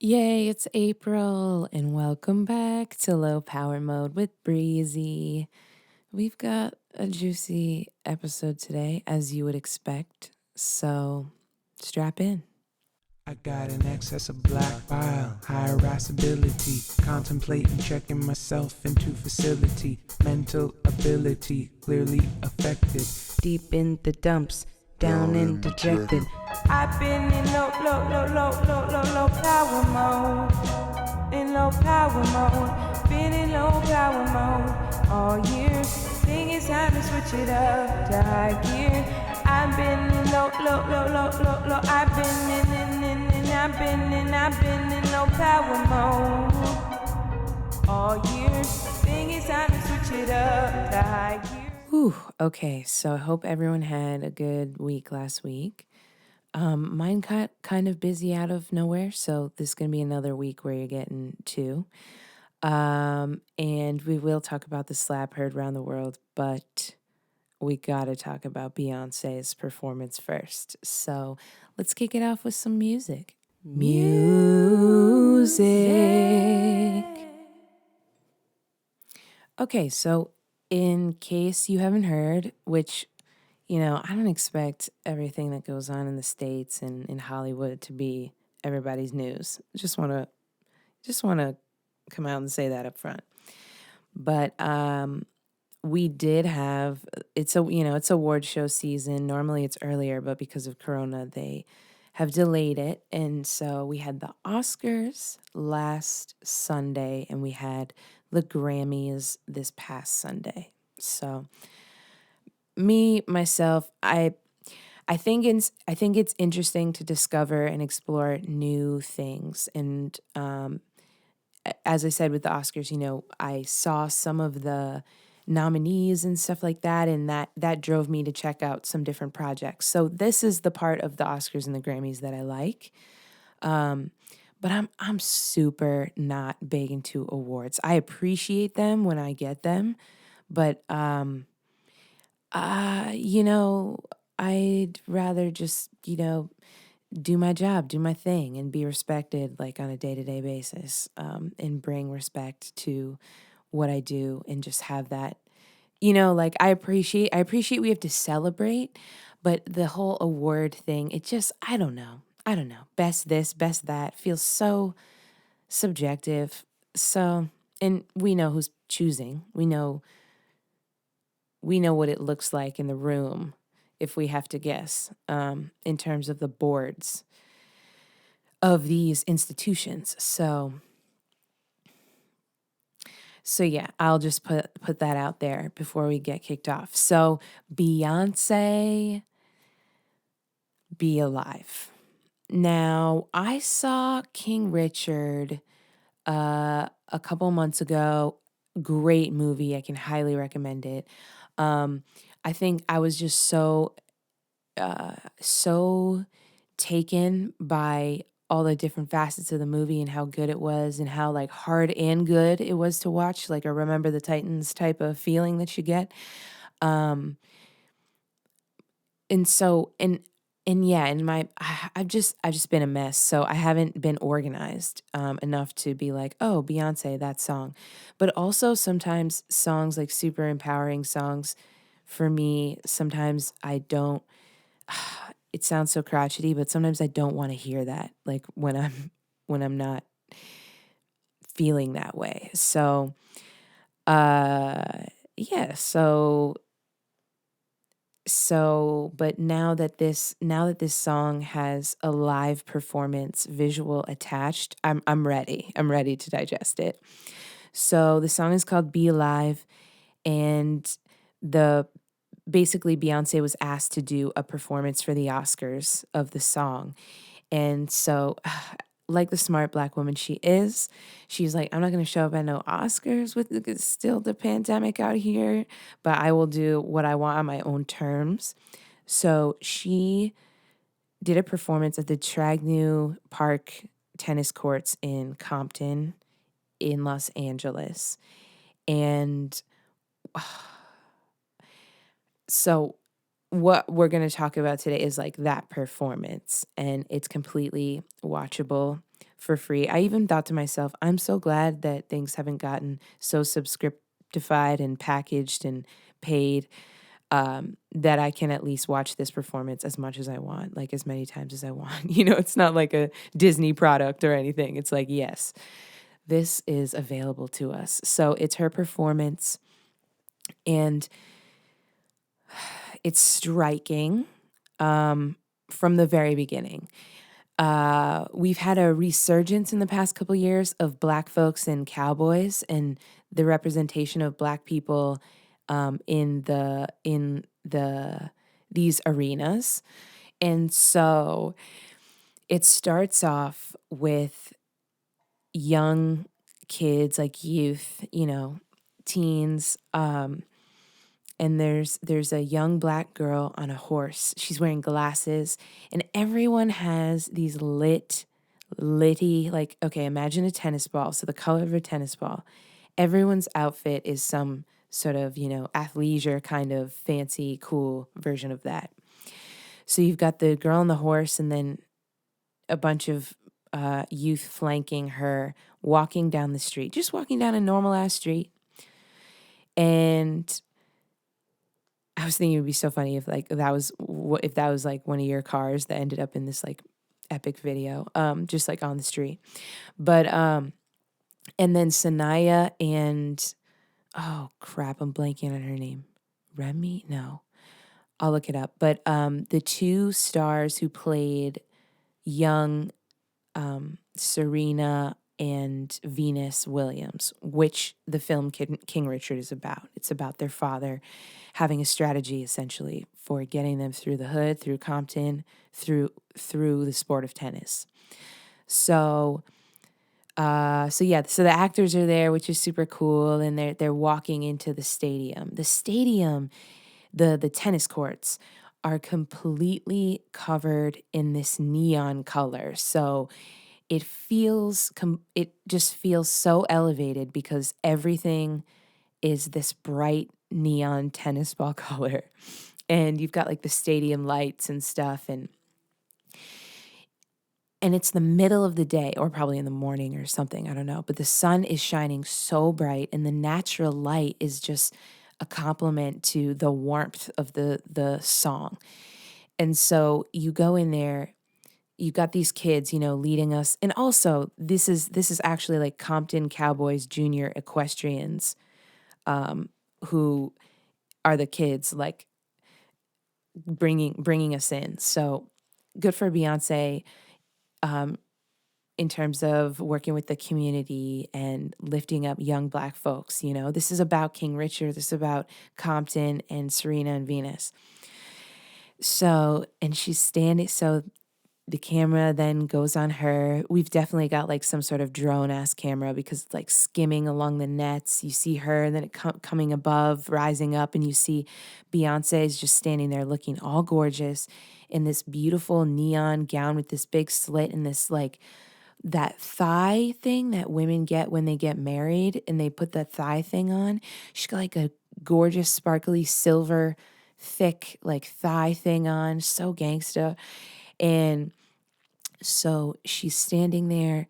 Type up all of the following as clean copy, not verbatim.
Yay, it's April, and welcome back to Low Power Mode with Breezy. We've got a juicy episode today, as you would expect, so strap in. I got an excess of black bile, high irascibility, contemplating checking myself into facility, mental ability clearly affected, deep in the dumps, down and dejected. I've been in low power mode, in low power mode, been in low power mode all year. Think it's time to switch it up to high gear. I've been in low. I've been in low power mode all year. Think it's time to switch it up to high gear. Whew, okay, so I hope everyone had a good week last week. Mine got kind of busy out of nowhere, so this is going to be another week where you're getting two. And we will talk about the slap heard around the world, but we got to talk about Beyonce's performance first. So let's kick it off with some music. Music. Okay, so in case you haven't heard, which, I don't expect everything that goes on in the States and in Hollywood to be everybody's news. Just want to come out and say that up front. But we did have it's award show season. Normally it's earlier, but because of Corona, they have delayed it. And so we had the Oscars last Sunday and we had the Grammys this past Sunday. So myself, I think it's interesting to discover and explore new things. And as I said with the Oscars, I saw some of the nominees and stuff like that, and that drove me to check out some different projects. So this is the part of the Oscars and the Grammys that I like. But I'm super not big into awards. I appreciate them when I get them, but I'd rather just, do my job, do my thing, and be respected like on a day-to-day basis, and bring respect to what I do and just have that, like I appreciate we have to celebrate, but the whole award thing, it just, I don't know. Best this, best that feels so subjective. So, and we know who's choosing. We know what it looks like in the room if we have to guess, in terms of the boards of these institutions. So yeah, I'll just put that out there before we get kicked off. So Beyonce, Be Alive. Now, I saw King Richard a couple months ago. Great movie. I can highly recommend it. I think I was just so taken by all the different facets of the movie and how good it was and how like hard and good it was to watch, like a Remember the Titans type of feeling that you get. And so yeah, I've just been a mess. So I haven't been organized enough to be like, oh, Beyonce, that song. But also sometimes songs, like super empowering songs, for me, sometimes I don't, it sounds so crotchety, but sometimes I don't want to hear that, like when I'm not feeling that way. So yeah, but now that this song has a live performance visual attached, I'm ready. I'm ready to digest it. So the song is called Be Alive, and basically Beyonce was asked to do a performance for the Oscars of the song. And so like the smart Black woman she is, she's like, I'm not going to show up at no Oscars with it's still the pandemic out here, but I will do what I want on my own terms. So she did a performance at the Tragnew Park tennis courts in Compton in Los Angeles. And so what we're going to talk about today is like that performance, and it's completely watchable. for free. I even thought to myself, I'm so glad that things haven't gotten so subscriptified and packaged and paid, that I can at least watch this performance as much as I want, like as many times as I want. It's not like a Disney product or anything. It's like, yes, this is available to us. So it's her performance, and it's striking, from the very beginning. We've had a resurgence in the past couple years of Black folks and cowboys, and the representation of Black people, in these arenas. And so it starts off with young kids, like youth, teens. And there's a young Black girl on a horse. She's wearing glasses, and everyone has these litty, like, okay, imagine a tennis ball, so the color of a tennis ball. Everyone's outfit is some sort of, athleisure kind of fancy, cool version of that. So you've got the girl on the horse, and then a bunch of youth flanking her, walking down the street, just walking down a normal ass street. And I was thinking it would be so funny if like that was like one of your cars that ended up in this like epic video, just like on the street. But and then Sanaya and, oh crap, I'm blanking on her name. Remy? No, I'll look it up. But the two stars who played young Serena and Venus Williams, which the film King Richard is about. It's about their father having a strategy essentially for getting them through the hood, through Compton, through the sport of tennis. So the actors are there, which is super cool, and they're walking into the stadium. The tennis courts are completely covered in this neon color. So it just feels so elevated because everything is this bright neon tennis ball color. And you've got like the stadium lights and stuff, and it's the middle of the day, or probably in the morning or something, I don't know. But the sun is shining so bright, and the natural light is just a compliment to the warmth of the song. And so you go in there, you've got these kids, leading us. And also, this is actually like Compton Cowboys Junior Equestrians, who are the kids like bringing us in. So good for Beyonce, in terms of working with the community and lifting up young Black folks. This is about King Richard. This is about Compton and Serena and Venus. So, and she's standing, so the camera then goes on her. We've definitely got like some sort of drone-ass camera because it's like skimming along the nets. You see her, and then it coming above, rising up, and you see Beyonce is just standing there looking all gorgeous in this beautiful neon gown with this big slit and this like that thigh thing that women get when they get married and they put the thigh thing on. She's got like a gorgeous, sparkly, silver, thick like thigh thing on. So gangsta. And so she's standing there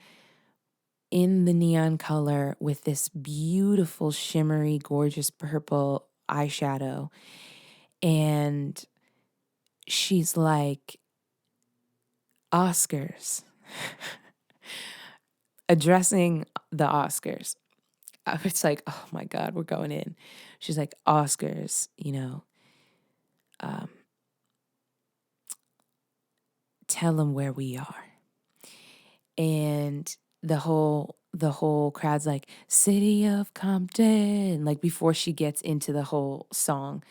in the neon color with this beautiful, shimmery, gorgeous purple eyeshadow. And she's like, Oscars. Addressing the Oscars. It's like, oh my God, we're going in. She's like, Oscars, tell them where we are. And the whole crowd's like, City of Compton. Like before she gets into the whole song,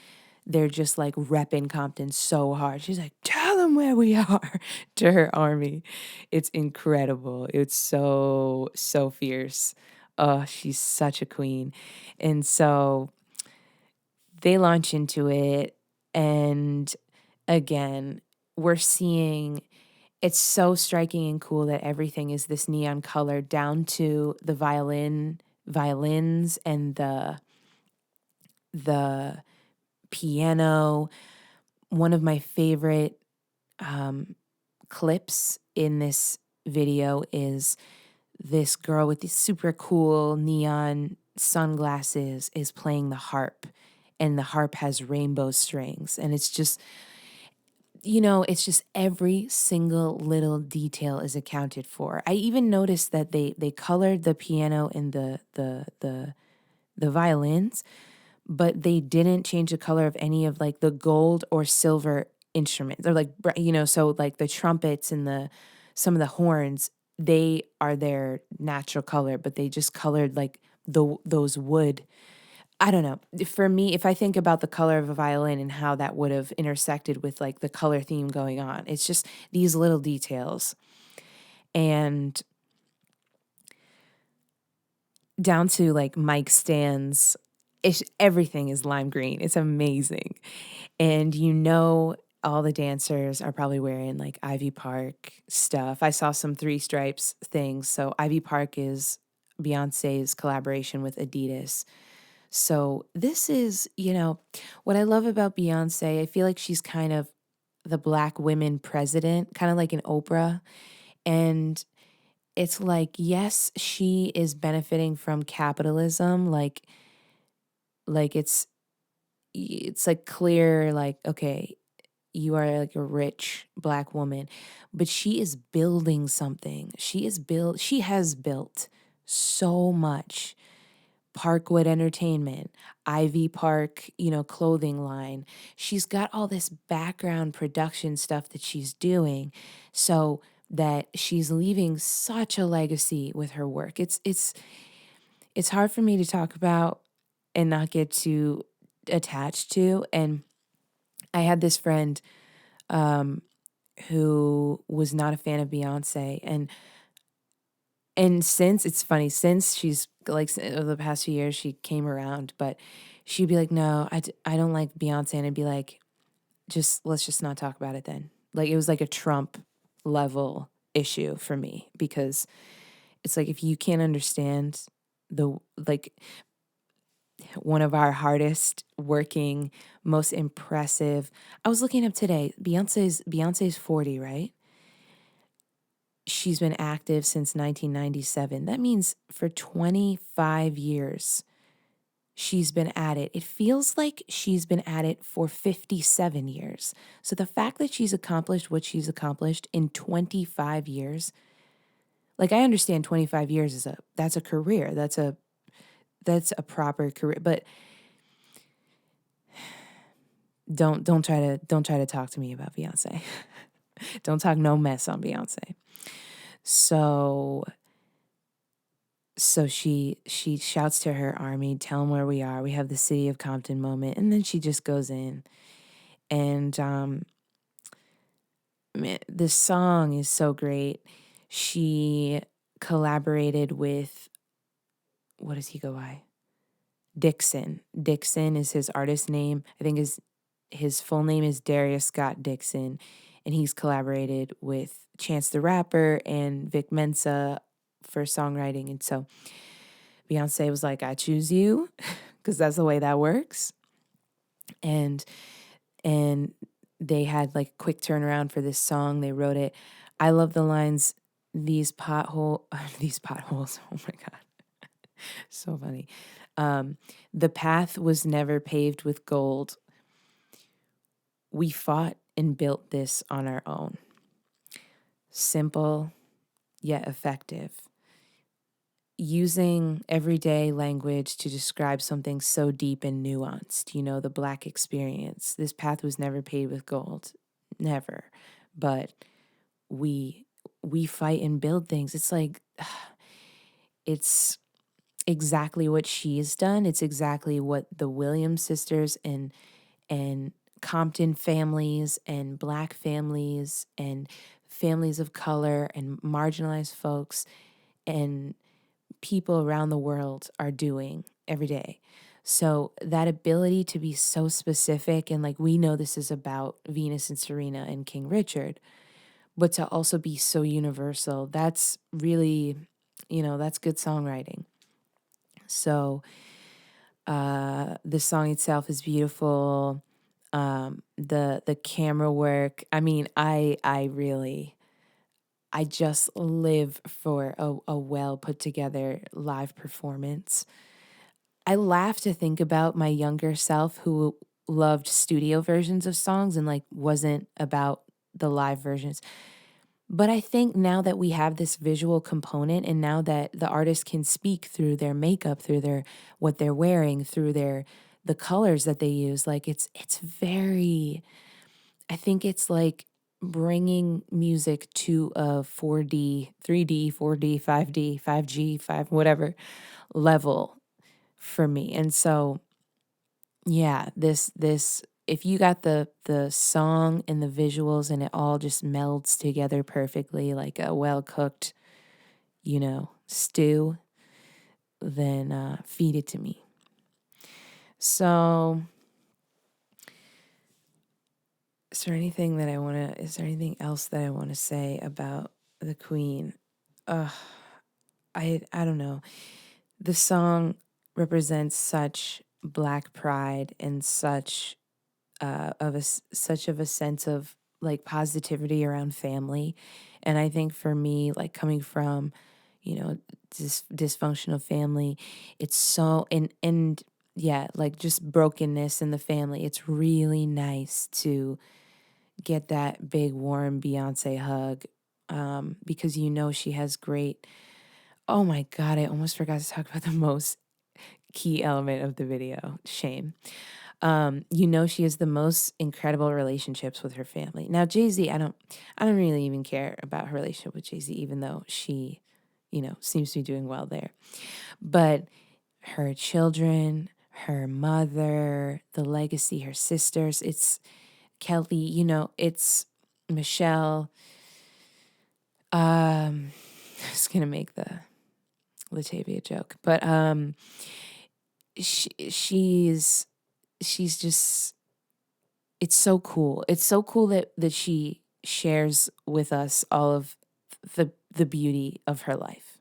they're just like repping Compton so hard. She's like, tell them where we are to her army. It's incredible. It's so, so fierce. Oh, she's such a queen. And so they launch into it. And again, we're seeing, it's so striking and cool that everything is this neon color down to the violins and the piano. One of my favorite clips in this video is this girl with these super cool neon sunglasses is playing the harp, and the harp has rainbow strings, and it's just, it's just every single little detail is accounted for. I even noticed that they colored the piano and the violins, but they didn't change the color of any of like the gold or silver instruments. They're like, so like the trumpets and some of the horns, they are their natural color, but they just colored like those wood. I don't know. For me, if I think about the color of a violin and how that would have intersected with like the color theme going on, it's just these little details. And down to like mic stands, everything is lime green. It's amazing. And all the dancers are probably wearing like Ivy Park stuff. I saw some Three Stripes things. So Ivy Park is Beyonce's collaboration with Adidas. So this is, what I love about Beyonce. I feel like she's kind of the Black women president, kind of like an Oprah. And it's like, yes, she is benefiting from capitalism. Like it's like clear, like, okay, you are like a rich Black woman, but she is building something. She has built so much. Parkwood Entertainment, Ivy Park, clothing line. She's got all this background production stuff that she's doing so that she's leaving such a legacy with her work. It's hard for me to talk about and not get too attached to. And I had this friend who was not a fan of Beyonce, and since it's funny, since she's like over the past few years, she came around, but she'd be like, no, I don't like Beyonce. And I'd be like, let's just not talk about it then. Like, it was like a Trump level issue for me, because it's like, if you can't understand like one of our hardest working, most impressive, I was looking up today, Beyonce's 40, right? She's been active since 1997. That means for 25 years, she's been at it. It feels like she's been at it for 57 years. So the fact that she's accomplished what she's accomplished in 25 years, like, I understand 25 years that's a career. That's a proper career, but don't try to talk to me about Beyonce. Don't talk no mess on Beyonce. So she shouts to her army, tell them where we are. We have the city of Compton moment. And then she just goes in. And man, this song is so great. She collaborated with, what does he go by? Dixon. Dixon is his artist name. I think his full name is Darius Scott Dixon. And he's collaborated with Chance the Rapper and Vic Mensa for songwriting. And so Beyonce was like, I choose you, because that's the way that works. And they had like quick turnaround for this song. They wrote it. I love the lines, these potholes. Oh my God. So funny. The path was never paved with gold. We fought and built this on our own. Simple, yet effective. Using everyday language to describe something so deep and nuanced, the Black experience. This path was never paved with gold. Never. But we fight and build things. It's like, it's exactly what she's done. It's exactly what the Williams sisters and Compton families and Black families and families of color and marginalized folks and people around the world are doing every day. So that ability to be so specific, and like, we know this is about Venus and Serena and King Richard, but to also be so universal, that's really, that's good songwriting. So the song itself is beautiful. The camera work. I mean, I really, I just live for a well put together live performance. I laugh to think about my younger self who loved studio versions of songs and like wasn't about the live versions. But I think now that we have this visual component and now that the artist can speak through their makeup, through their what they're wearing, through the colors that they use, like it's very, I think it's like bringing music to a 4D, 3D, 4D, 5D, 5G, 5 whatever level for me. And so yeah, this if you got the song and the visuals and it all just melds together perfectly like a well-cooked, stew, then feed it to me. So, is there anything else that I want to say about the Queen? Ugh, I don't know. The song represents such black pride and such of a sense of like positivity around family. And I think for me, like coming from, dysfunctional family, it's so and yeah, like just brokenness in the family. It's really nice to get that big warm Beyonce hug, because she has great. Oh my God, I almost forgot to talk about the most key element of the video. Shame. She has the most incredible relationships with her family. Now, Jay-Z, I don't really even care about her relationship with Jay-Z, even though she, seems to be doing well there. But her children, her mother, the legacy, her sisters, it's Kelly, it's Michelle. I was gonna make the Latavia joke, but she's just, it's so cool. It's so cool that she shares with us all of the beauty of her life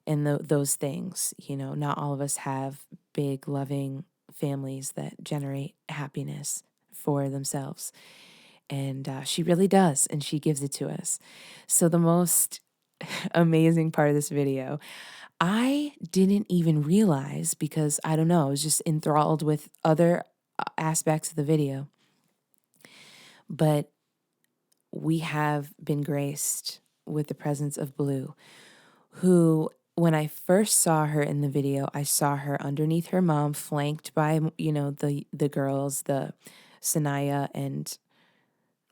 and those things. Not all of us have big loving families that generate happiness for themselves, and she really does, and she gives it to us. So the most amazing part of this video, I didn't even realize, because I don't know, I was just enthralled with other aspects of the video. But we have been graced with the presence of Blue, who, when I first saw her in the video, I saw her underneath her mom, flanked by, the girls, the Sanaya and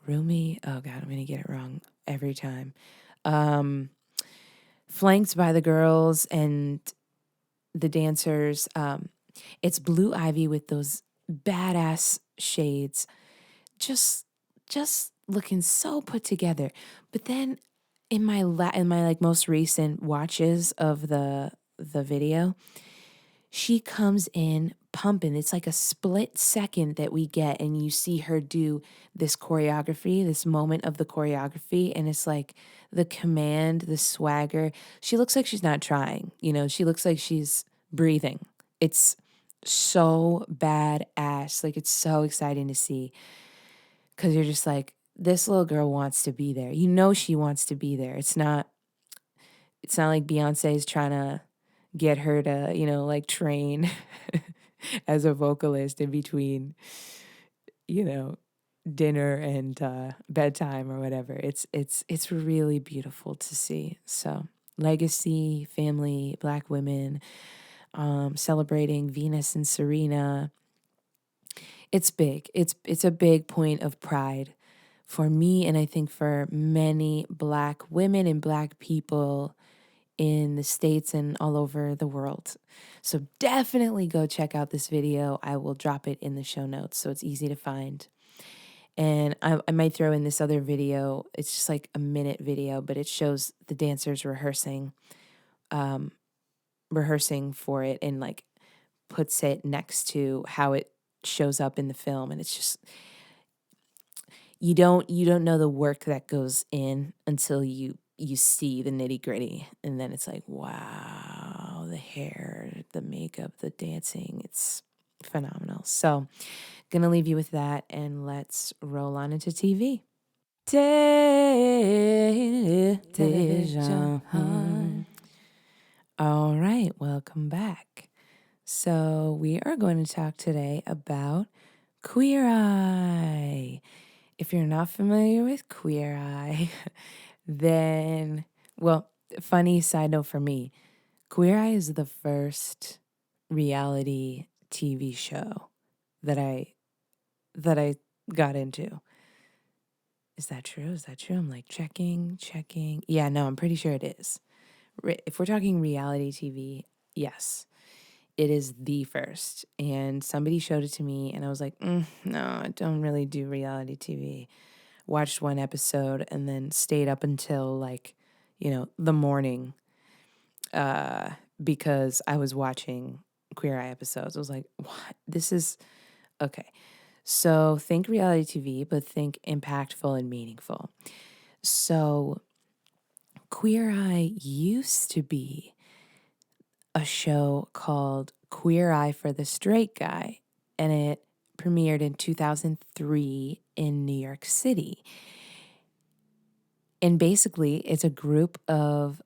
Rumi. Oh God, I'm gonna get it wrong every time. Flanked by the girls and the dancers. It's Blue Ivy with those badass shades, just looking so put together. But then in my like most recent watches of the video, she comes in pumping. It's like a split second that we get, and you see her do this choreography, this moment of the choreography, and it's like the command, the swagger. She looks like she's not trying, she looks like she's breathing. It's so badass. Like, it's so exciting to see, because you're just like, this little girl wants to be there. She wants to be there. It's not like Beyonce is trying to get her to, like train as a vocalist in between, dinner and bedtime or whatever. It's really beautiful to see. So, legacy, family, Black women, celebrating Venus and Serena. It's big. It's a big point of pride for me, and I think for many Black women and Black people in the States and all over the world. So definitely go check out this video. I will drop it in the show notes so it's easy to find. And I might throw in this other video. It's just like a minute video, but it shows the dancers rehearsing for it, and like puts it next to how it shows up in the film. And it's just, you don't know the work that goes in until you see the nitty gritty, and then it's like, wow, the hair, the makeup, the dancing, it's phenomenal. So gonna leave you with that, and let's roll on into TV. television. All right, welcome back. So we are going to talk today about Queer Eye. If you're not familiar with Queer Eye, then, well, funny side note for me, Queer Eye is the first reality TV show that I got into. Is that true? Is that true? I'm like checking. Yeah, no, I'm pretty sure it is. If we're talking reality TV, yes, it is the first. And somebody showed it to me, and I was like, no, I don't really do reality TV. Watched one episode and then stayed up until like, the morning because I was watching Queer Eye episodes. I was like, what? This is okay. So think reality TV, but think impactful and meaningful. So Queer Eye used to be a show called Queer Eye for the Straight Guy, and it premiered in 2003 in New York City. And basically, it's a group of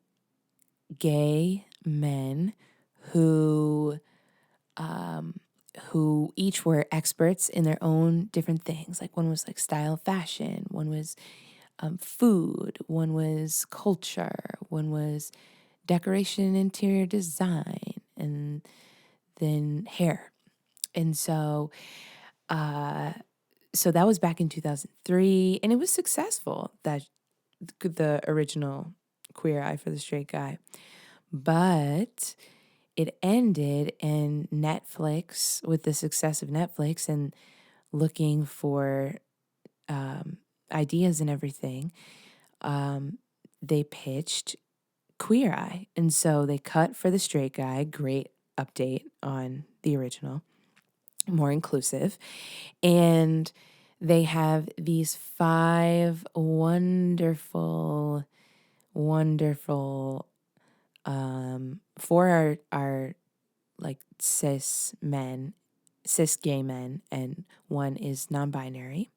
gay men who each were experts in their own different things. Like one was like style, fashion, one was food, one was culture, one was decoration and interior design, and then hair. And so that was back in 2003, and it was successful, that the original Queer Eye for the Straight Guy. But it ended, and Netflix, with the success of Netflix and looking for ideas and everything, they pitched Queer Eye. And so they cut for the Straight Guy. Great update on the original, more inclusive. And they have these 5 wonderful, 4 are like cis gay men, and 1 is non-binary.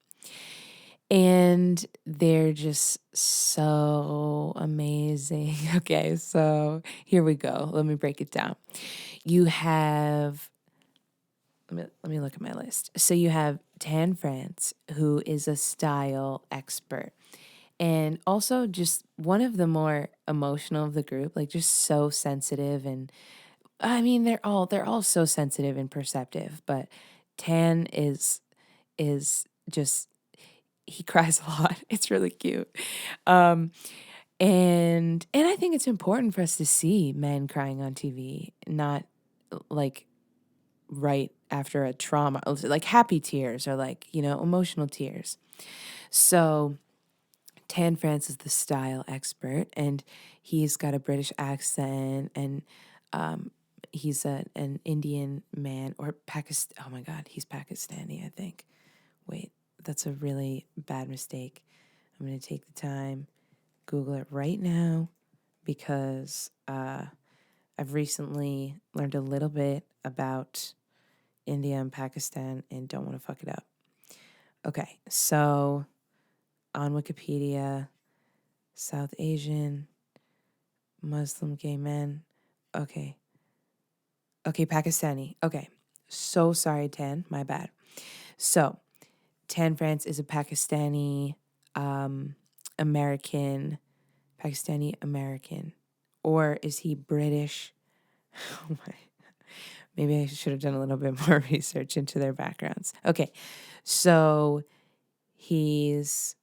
And they're just so amazing. Okay, so here we go. Let me break it down. You have, let me look at my list. So you have Tan France, who is a style expert, and also just one of the more emotional of the group, like just so sensitive. And I mean, they're all so sensitive and perceptive, but Tan is just, he cries a lot. It's really cute. And I think it's important for us to see men crying on TV, not like right after a trauma, like happy tears or like, emotional tears. So Tan France is the style expert, and he's got a British accent, and he's an Indian man, or Pakistan. Oh my God, he's Pakistani, I think. Wait, that's a really bad mistake. I'm going to take the time, Google it right now, because I've recently learned a little bit about India and Pakistan and don't want to fuck it up. Okay, so on Wikipedia, South Asian, Muslim gay men. Okay, Pakistani. Okay, so sorry, Tan, my bad. So, Tan France is a Pakistani American, or is he British? Oh my. Maybe I should have done a little bit more research into their backgrounds. Okay, so he's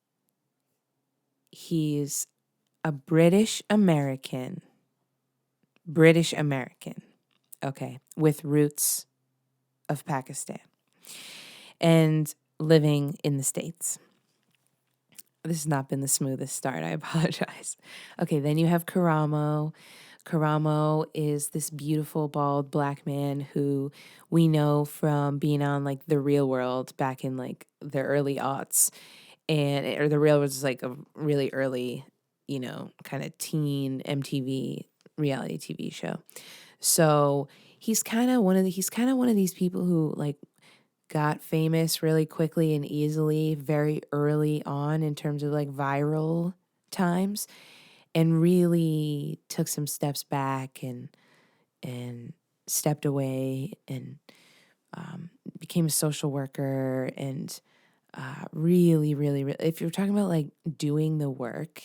a British American, okay, with roots of Pakistan and living in the States. This has not been the smoothest start. I apologize. Okay, then you have Karamo. Karamo is this beautiful, bald black man who we know from being on like The Real World back in like the early aughts. Or The Real World was like a really early, kind of teen MTV reality TV show. So he's kind of one of these people who like got famous really quickly and easily very early on in terms of like viral times, and really took some steps back and stepped away and became a social worker and really, if you're talking about like doing the work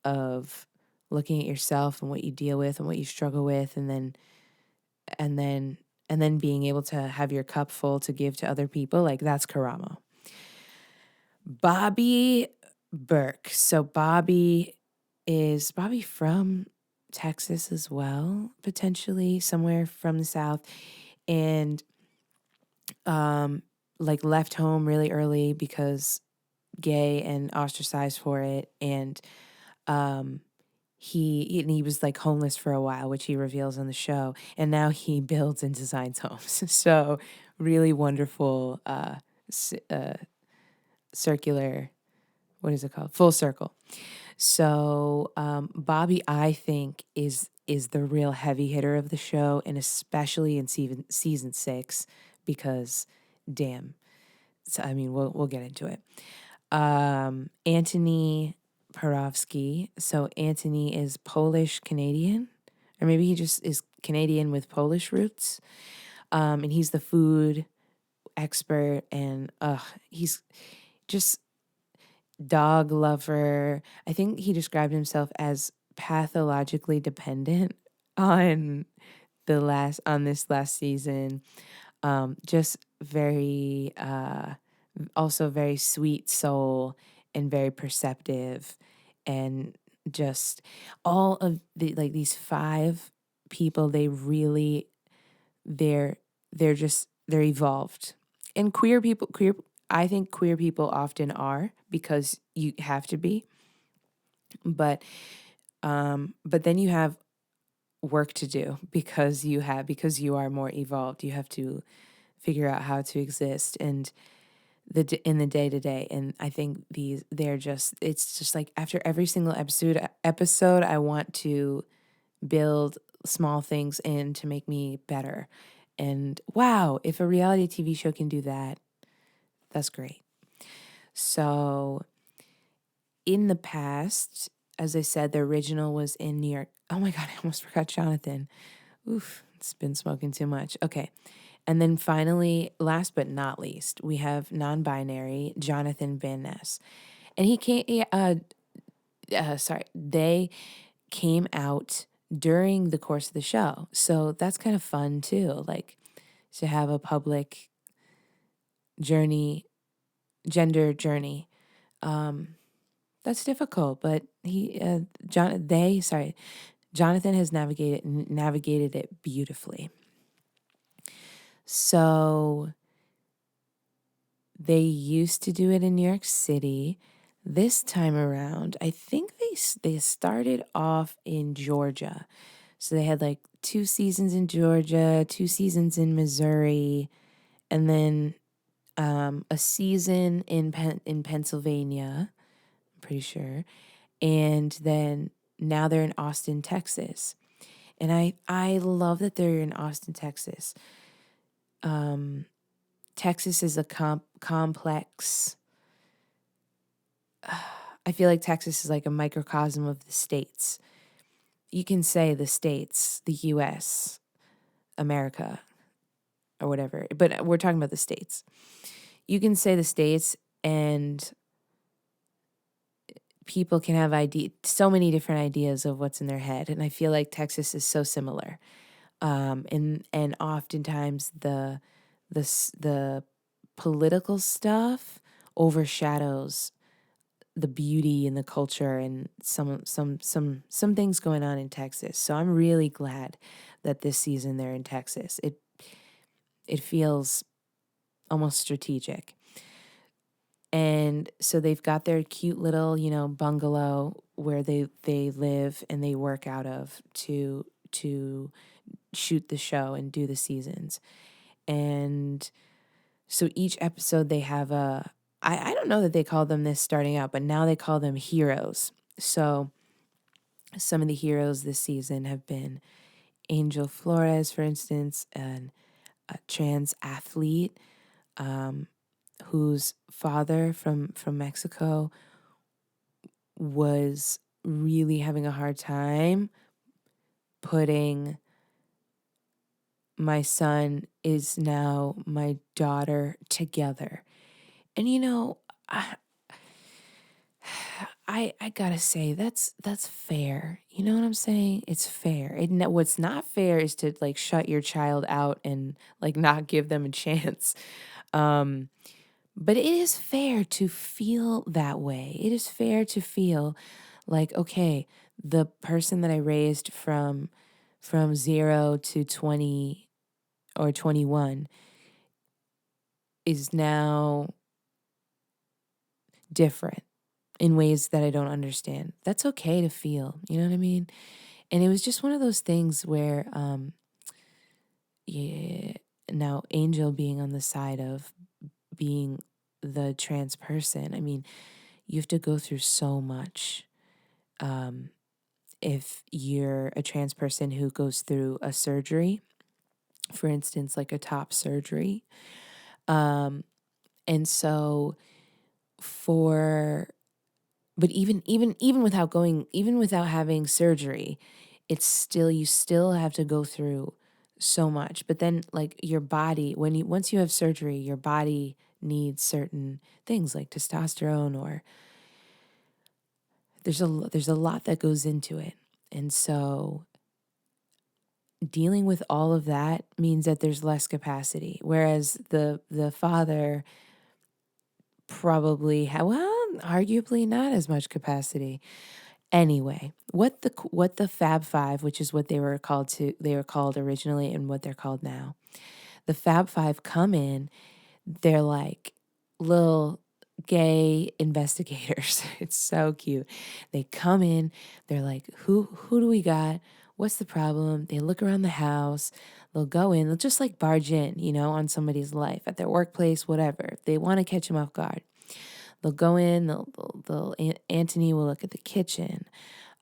of looking at yourself and what you deal with and what you struggle with, and then and then being able to have your cup full to give to other people, like that's Karamo. Bobby Burke. So is Bobby from Texas as well, potentially somewhere from the South, and like left home really early because gay and ostracized for it, and um he was like homeless for a while, which he reveals on the show, and now he builds and designs homes. So really wonderful circular, what is it called, full circle. So Bobby, I think, is the real heavy hitter of the show, and especially in season 6, because damn. So I mean, we'll get into it. Anthony Porowski. So Anthony is Polish Canadian, or maybe he just is Canadian with Polish roots. And he's the food expert, and he's just dog lover. I think he described himself as pathologically dependent on this last season. Just very also very sweet soul and very perceptive, and just all of the like these 5 people, they're they're evolved. And queer I think queer people often are, because you have to be, but then you have work to do, because you are more evolved. You have to figure out how to exist and in the day to day. And I think it's just like after every single episode, I want to build small things in to make me better. And wow, if a reality TV show can do that, that's great. So in the past, as I said, the original was in New York. Oh my God, I almost forgot Jonathan. Oof, it's been smoking too much. Okay. And then finally, last but not least, we have non-binary Jonathan Van Ness. And they came out during the course of the show. So that's kind of fun too, like to have a public gender journey. That's difficult, but Jonathan has navigated it beautifully. So they used to do it in New York City. This time around, I think they started off in Georgia. So they had like 2 seasons in Georgia, 2 seasons in Missouri, and then a season in Pennsylvania, I'm pretty sure. And then now they're in Austin, Texas. And I love that they're in Austin, Texas. Texas is a complex. I feel like Texas is like a microcosm of the states. You can say the states, the U.S., America, or whatever, but we're talking about the states. You can say the states, and people can have so many different ideas of what's in their head, and I feel like Texas is so similar. And oftentimes the political stuff overshadows the beauty and the culture and some things going on in Texas. So I'm really glad that this season they're in Texas. It feels almost strategic. And so they've got their cute little, bungalow where they live and they work out of to shoot the show and do the seasons. And so each episode they have I don't know that they called them this starting out, but now they call them heroes. So some of the heroes this season have been Angel Flores, for instance, and a trans athlete. whose father from Mexico was really having a hard time putting my son is now my daughter together. And I gotta say that's fair. You know what I'm saying? It's fair. What's not fair is to like shut your child out and like not give them a chance. Um, but it is fair to feel that way. It is fair to feel like, okay, the person that I raised from 0 to 20 or 21 is now different in ways that I don't understand. That's okay to feel, you know what I mean? And it was just one of those things where, yeah, now Angel being on the side of being the trans person, I mean, you have to go through so much. If you're a trans person who goes through a surgery, for instance, like a top surgery. And so for but even without having surgery, it's still you still have to go through so much. But then like your body, once you have surgery, your body needs certain things like testosterone, or there's a lot that goes into it. And so dealing with all of that means that there's less capacity, whereas the father probably arguably not as much capacity. Anyway, what the Fab Five, which is what they were called originally and what they're called now, the Fab Five come in. They're like little gay investigators. It's so cute. They come in. They're like, who do we got? What's the problem? They look around the house. They'll go in. They'll just like barge in, on somebody's life, at their workplace, whatever. They want to catch them off guard. They'll go in. Anthony will look at the kitchen.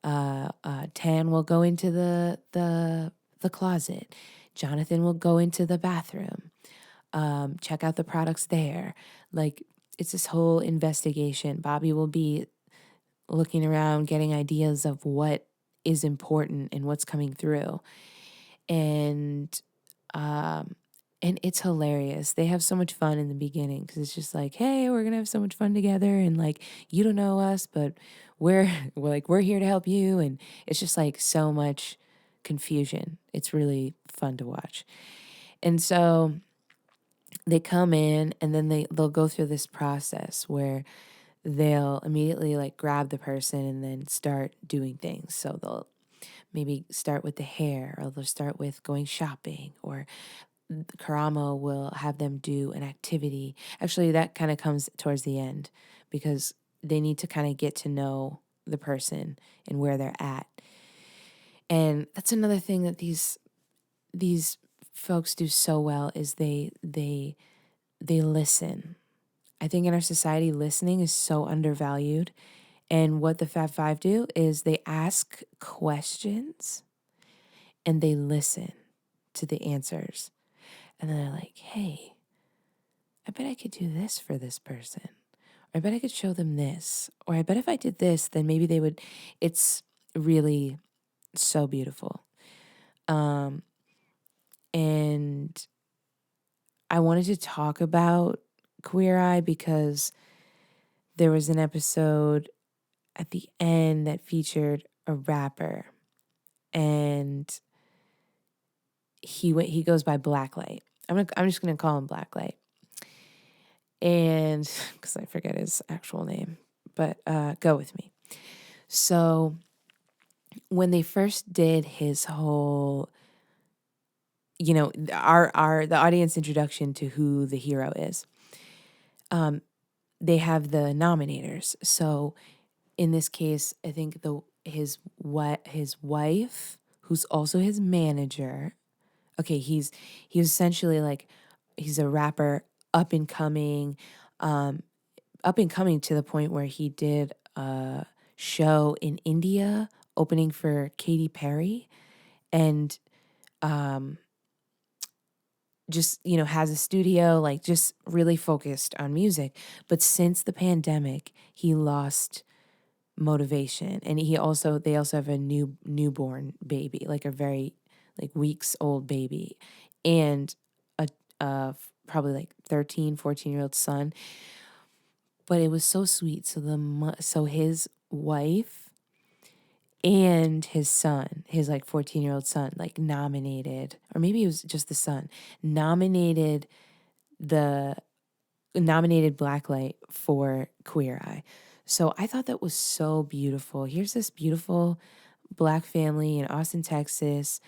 Tan will go into the closet. Jonathan will go into the bathroom. Check out the products there. Like, it's this whole investigation. Bobby will be looking around, getting ideas of what is important and what's coming through. And it's hilarious. They have so much fun in the beginning because it's just like, hey, we're gonna have so much fun together, and like, you don't know us, but we're here to help you, and it's just like so much confusion. It's really fun to watch. And so they come in, and then they'll go through this process where they'll immediately like grab the person and then start doing things. So they'll maybe start with the hair, or they'll start with going shopping, or Karamo will have them do an activity. Actually, that kind of comes towards the end because they need to kind of get to know the person and where they're at. And that's another thing that these folks do so well is they listen. I think in our society, listening is so undervalued. And what the Fab Five do is they ask questions and they listen to the answers. And then they're like, hey, I bet I could do this for this person. Or I bet I could show them this. Or I bet if I did this, then maybe they would. It's really so beautiful. And I wanted to talk about Queer Eye because there was an episode at the end that featured a rapper. And he goes by Blacklight. I'm just gonna call him Blacklight, and because I forget his actual name, but go with me. So when they first did his whole, the audience introduction to who the hero is, they have the nominators. So in this case, I think his wife, who's also his manager. Okay, he's essentially like, he's a rapper, up and coming to the point where he did a show in India opening for Katy Perry, and just, has a studio, like just really focused on music. But since the pandemic, he lost motivation. And they also have a newborn baby, like a very like weeks old baby, and a probably like 13, 14-year-old son. But it was so sweet. So his wife and his son, his like 14-year-old son, like nominated, or maybe it was just the son, nominated the nominated Blacklight for Queer Eye. So I thought that was so beautiful. Here's this beautiful Black family in Austin, Texas.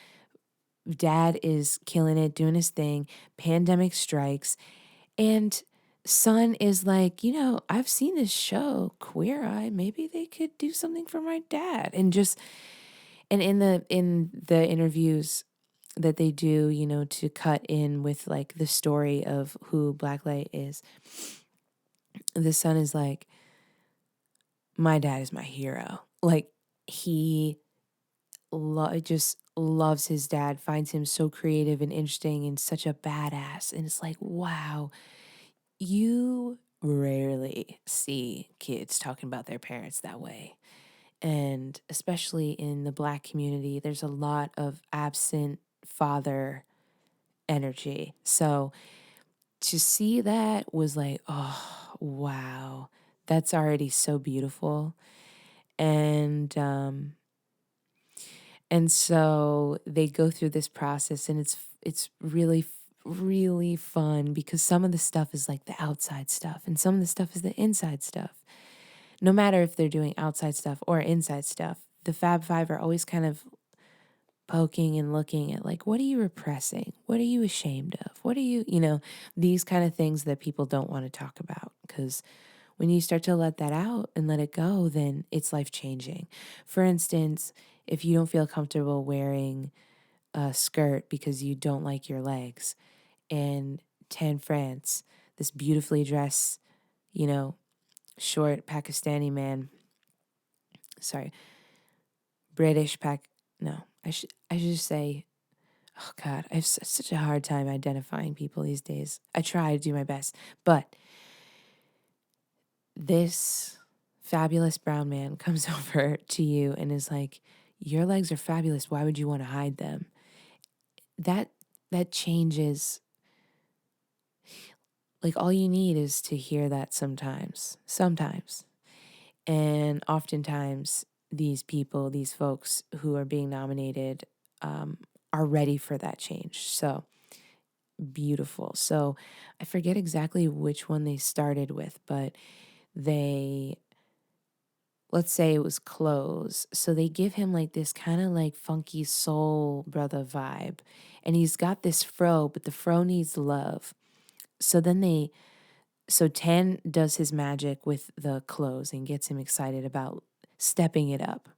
Dad is killing it, doing his thing. Pandemic strikes. And son is like, I've seen this show, Queer Eye. Maybe they could do something for my dad. And in the interviews that they do, to cut in with like the story of who Blacklight is, the son is like, my dad is my hero. Like he just loves his dad, finds him so creative and interesting and such a badass. And it's like, wow, you rarely see kids talking about their parents that way. And especially in the Black community, there's a lot of absent father energy. So to see that was like, oh, wow, that's already so beautiful. And so they go through this process, and it's really really fun because some of the stuff is like the outside stuff and some of the stuff is the inside stuff. No matter if they're doing outside stuff or inside stuff, the Fab Five are always kind of poking and looking at like, what are you repressing? What are you ashamed of? What are these kind of things that people don't want to talk about, because when you start to let that out and let it go, then it's life changing. For instance, if you don't feel comfortable wearing a skirt because you don't like your legs, and Tan France, this beautifully dressed, short Pakistani man, sorry, British no, I should just say, oh God, I have such a hard time identifying people these days. I try to do my best, but this fabulous brown man comes over to you and is like, your legs are fabulous. Why would you want to hide them? That changes. Like all you need is to hear that sometimes. And oftentimes these people, these folks who are being nominated, are ready for that change. So beautiful. So I forget exactly which one they started with, but let's say it was Clothes. So they give him like this kind of like funky soul brother vibe. And he's got this fro, but the fro needs love. So Tan does his magic with the clothes and gets him excited about stepping it up.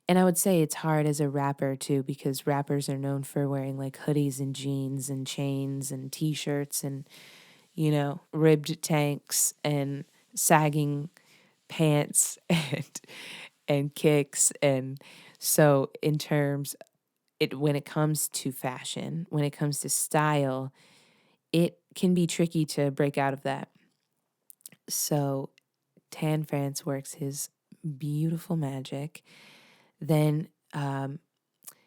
And I would say it's hard as a rapper too, because rappers are known for wearing like hoodies and jeans and chains and t-shirts and, ribbed tanks and sagging pants and kicks. And so when it comes to fashion, when it comes to style, it can be tricky to break out of that. So Tan France works his beautiful magic. Then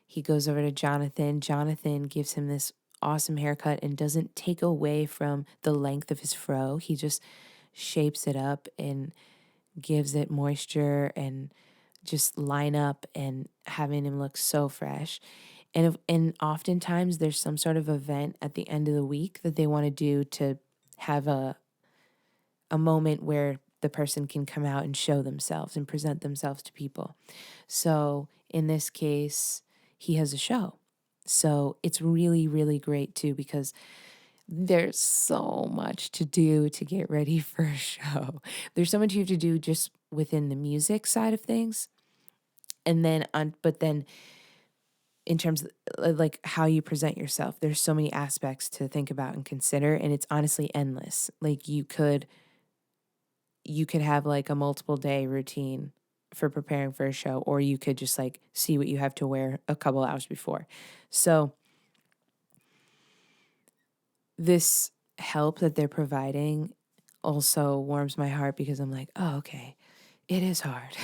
he goes over to Jonathan. Jonathan gives him this awesome haircut and doesn't take away from the length of his fro. He just shapes it up and gives it moisture and just line up and having him look so fresh. And oftentimes there's some sort of event at the end of the week that they want to do to have a moment where the person can come out and show themselves and present themselves to people. So in this case, he has a show. So it's really, really great too, because there's so much to do to get ready for a show. There's so much you have to do just within the music side of things. And then but then in terms of like how you present yourself, there's so many aspects to think about and consider, and it's honestly endless. Like you could have like a multiple day routine for preparing for a show, or you could just like see what you have to wear a couple hours before. So this help that they're providing also warms my heart because I'm like, oh, okay, it is hard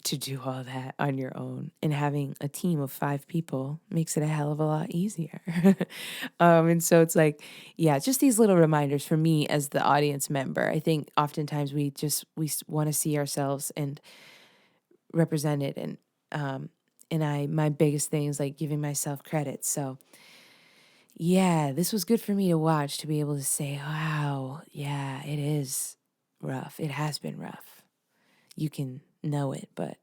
to do all that on your own. And having a team of 5 people makes it a hell of a lot easier. And so it's like, yeah, just these little reminders for me as the audience member. I think oftentimes we want to see ourselves and represented, and my biggest thing is like giving myself credit. So yeah, this was good for me to watch, to be able to say, wow, yeah, it is rough. It has been rough. You can know it, but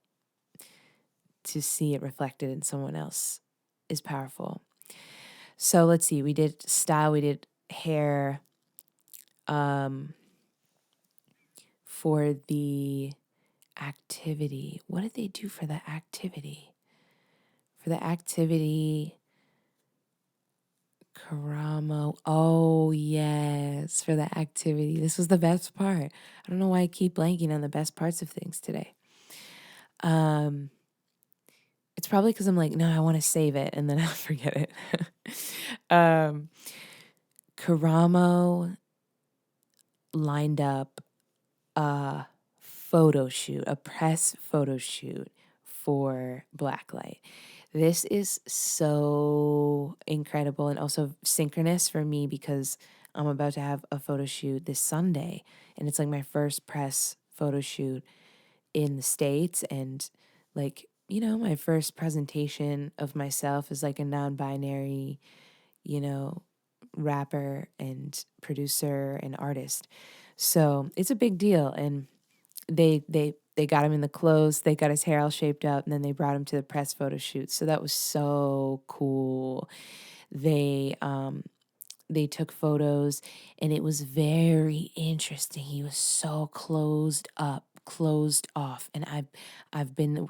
to see it reflected in someone else is powerful. So let's see, we did style, we did hair. For the activity, what did they do for the activity? For the activity, Karamo. Oh, yes, for the activity. This was the best part. I don't know why I keep blanking on the best parts of things today. It's probably because I'm like, no, I want to save it, and then I'll forget it. Karamo lined up a photo shoot, a press photo shoot for Blacklight. This is so incredible and also synchronous for me because I'm about to have a photo shoot this Sunday, and it's like my first press photo shoot in the States, and like, my first presentation of myself as like a non-binary, you know, rapper and producer and artist. So it's a big deal. And they got him in the clothes, they got his hair all shaped up, and then they brought him to the press photo shoot. So that was so cool. They took photos, and it was very interesting. He was so closed up, closed off. And I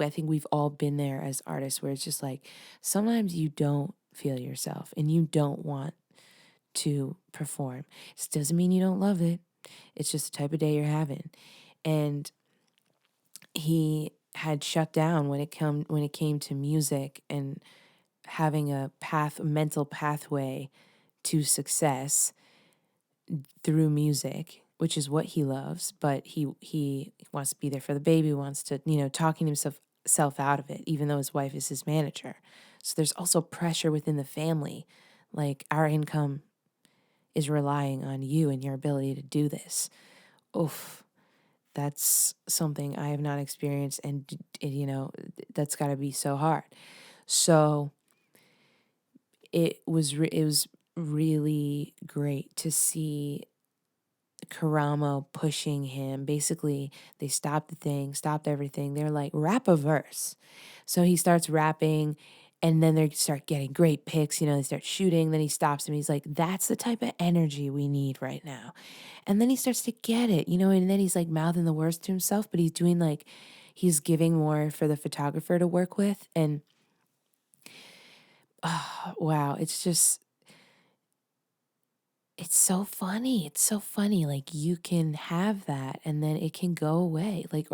think we've all been there as artists where it's just like sometimes you don't feel yourself and you don't want to perform. This doesn't mean you don't love it. It's just the type of day you're having. And he had shut down when it came to music and having a mental pathway to success through music, which is what he loves, but he wants to be there for the baby, wants to, talking himself out of it, even though his wife is his manager. So there's also pressure within the family. Like, our income is relying on you and your ability to do this. Oof. That's something I have not experienced, and that's got to be so hard. So it was really great to see Karamo pushing him. Basically, they stopped everything. They're like, rap a verse. So he starts rapping, and then they start getting great pics. They start shooting. Then he stops him. He's like, that's the type of energy we need right now. And then he starts to get it, and then he's like mouthing the words to himself, but he's doing like, he's giving more for the photographer to work with. And oh, wow, it's so funny. It's so funny. Like, you can have that and then it can go away. Like,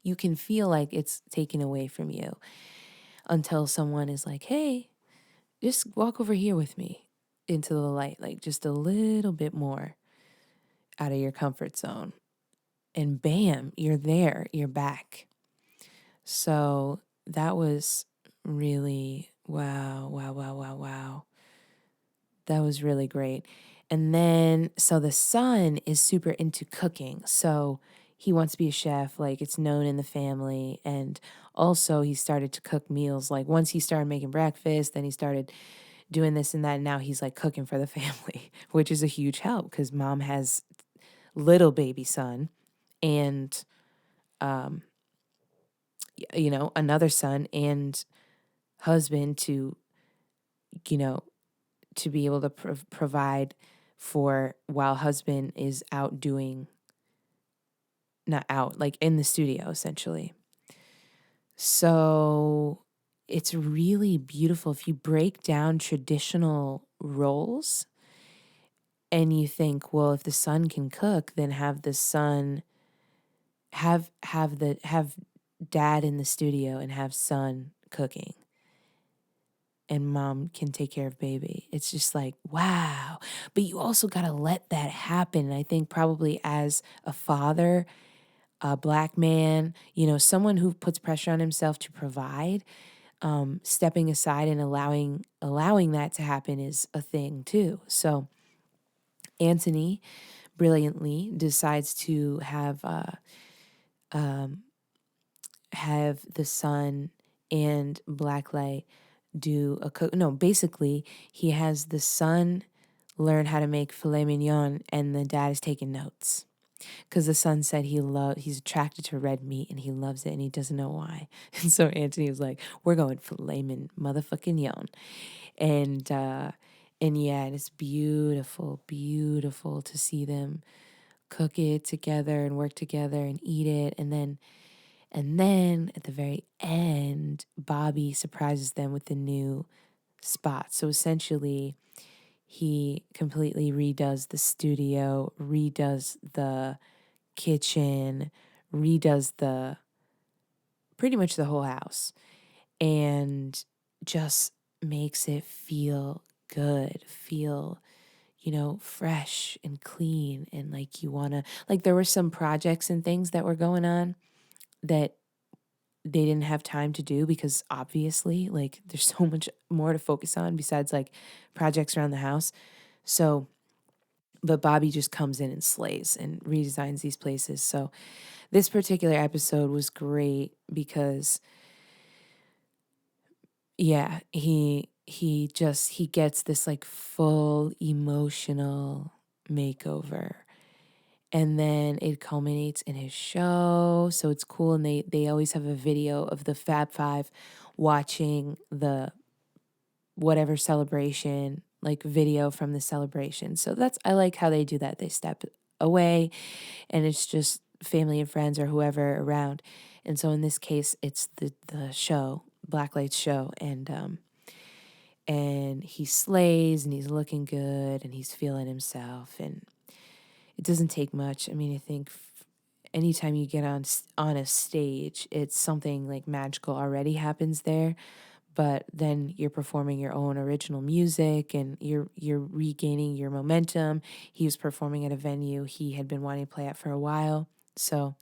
you can feel like it's taken away from you until someone is like, hey, just walk over here with me into the light, like just a little bit more out of your comfort zone. And bam, you're there, you're back. So that was really, wow. That was really great. And then, so the son is super into cooking. So he wants to be a chef, like it's known in the family. And also he started to cook meals. Like, once he started making breakfast, then he started doing this and that. And now he's like cooking for the family, which is a huge help because mom has little baby son and, another son and husband to, to be able to provide for while husband is out doing, not out, like in the studio essentially. So it's really beautiful if you break down traditional roles and you think, well, if the son can cook, then have the son have dad in the studio and have son cooking. and mom can take care of baby. It's just like, wow. But you also got to let that happen. And I think probably as a father, a black man, someone who puts pressure on himself to provide, stepping aside and allowing that to happen is a thing too. So Anthony brilliantly decides to have the son and Blacklight do basically he has the son learn how to make filet mignon and the dad is taking notes because the son said he's attracted to red meat and he loves it and he doesn't know why. And so Anthony was like, we're going filet motherfucking yon. And yeah, and it's beautiful, beautiful to see them cook it together and work together and eat it. And then at the very end, Bobby surprises them with the new spot. So essentially, he completely redoes the studio, redoes the kitchen, redoes pretty much the whole house, and just makes it feel good, feel fresh and clean. And like there were some projects and things that were going on that they didn't have time to do because obviously like there's so much more to focus on besides like projects around the house. So, but Bobby just comes in and slays and redesigns these places. So this particular episode was great because yeah, he gets this like full emotional makeover. And then it culminates in his show. So it's cool. And they always have a video of the Fab Five watching the whatever celebration, like video from the celebration. So I like how they do that. They step away and it's just family and friends or whoever around. And so in this case, it's the show, Blacklight's show. And he slays and he's looking good and he's feeling himself. And it doesn't take much. I mean, I think anytime you get on a stage, it's something like magical already happens there. But then you're performing your own original music and you're regaining your momentum. He was performing at a venue he had been wanting to play at for a while. So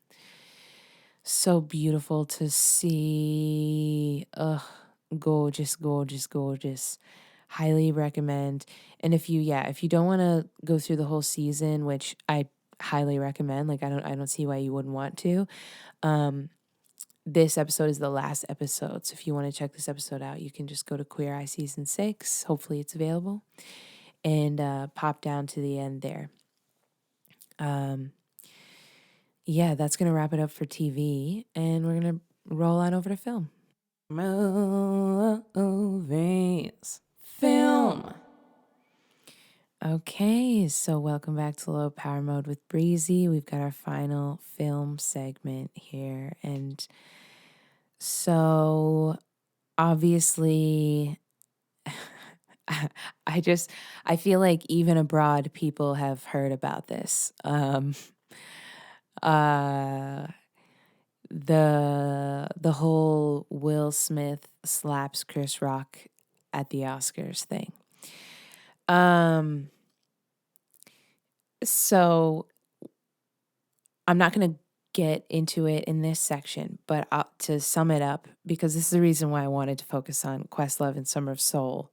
beautiful to see. Gorgeous, gorgeous, gorgeous. Highly recommend. And if you don't want to go through the whole season, which I highly recommend, like I don't see why you wouldn't want to. This episode is the last episode. So if you want to check this episode out, you can just go to Queer Eye Season 6. Hopefully it's available. And pop down to the end there. Yeah, that's going to wrap it up for TV. And we're going to roll on over to film. Movies. Film. Okay, so welcome back to Low Power Mode with Breezy. We've got our final film segment here. And so obviously, I feel like even abroad people have heard about this. The whole Will Smith slaps Chris Rock at the Oscars thing. So I'm not going to get into it in this section, but to sum it up, because this is the reason why I wanted to focus on Questlove and Summer of Soul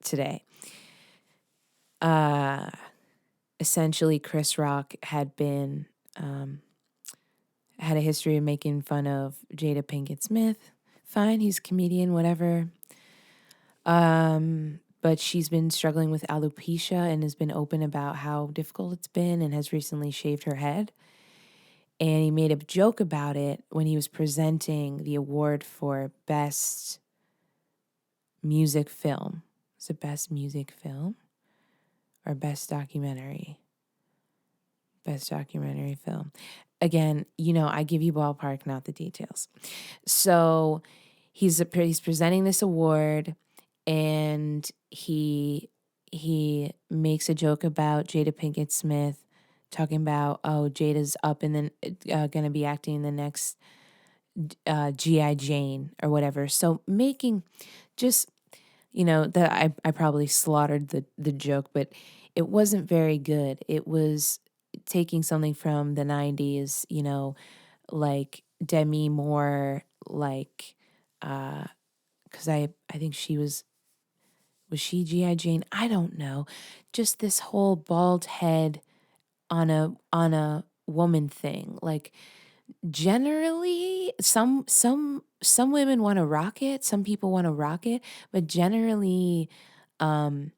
today. Essentially, Chris Rock had had a history of making fun of Jada Pinkett Smith. Fine, he's a comedian, whatever. But she's been struggling with alopecia and has been open about how difficult it's been and has recently shaved her head. And he made a joke about it when he was presenting the award for Best Music Film. Was it Best Music Film or Best Documentary? Best Documentary Film. Again, I give you ballpark, not the details. So he's presenting this award, and he makes a joke about Jada Pinkett Smith, talking about, oh, Jada's up and then going to be acting in the next G.I. Jane or whatever. So making just that I probably slaughtered the joke, but it wasn't very good. It was taking something from the 90s, like Demi Moore, like, because I think was she G.I. Jane? I don't know. Just this whole bald head on a woman thing. Like, generally, some women want to rock it, some people want to rock it, but generally, um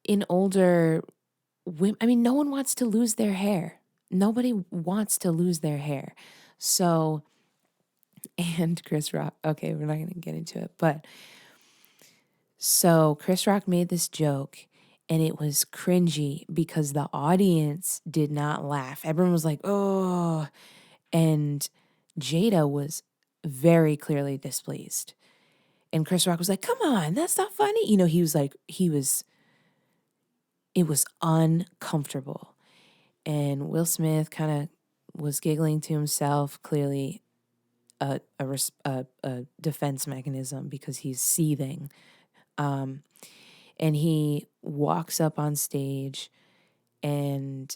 in older women, I mean, no one wants to lose their hair. Nobody wants to lose their hair. So, and Chris Rock, okay, we're not going to get into it, but so Chris Rock made this joke and it was cringy because the audience did not laugh. Everyone was like, oh, and Jada was very clearly displeased. And Chris Rock was like, come on, that's not funny. He was like, it was uncomfortable. And Will Smith kind of was giggling to himself, clearly a defense mechanism because he's seething. And he walks up on stage and,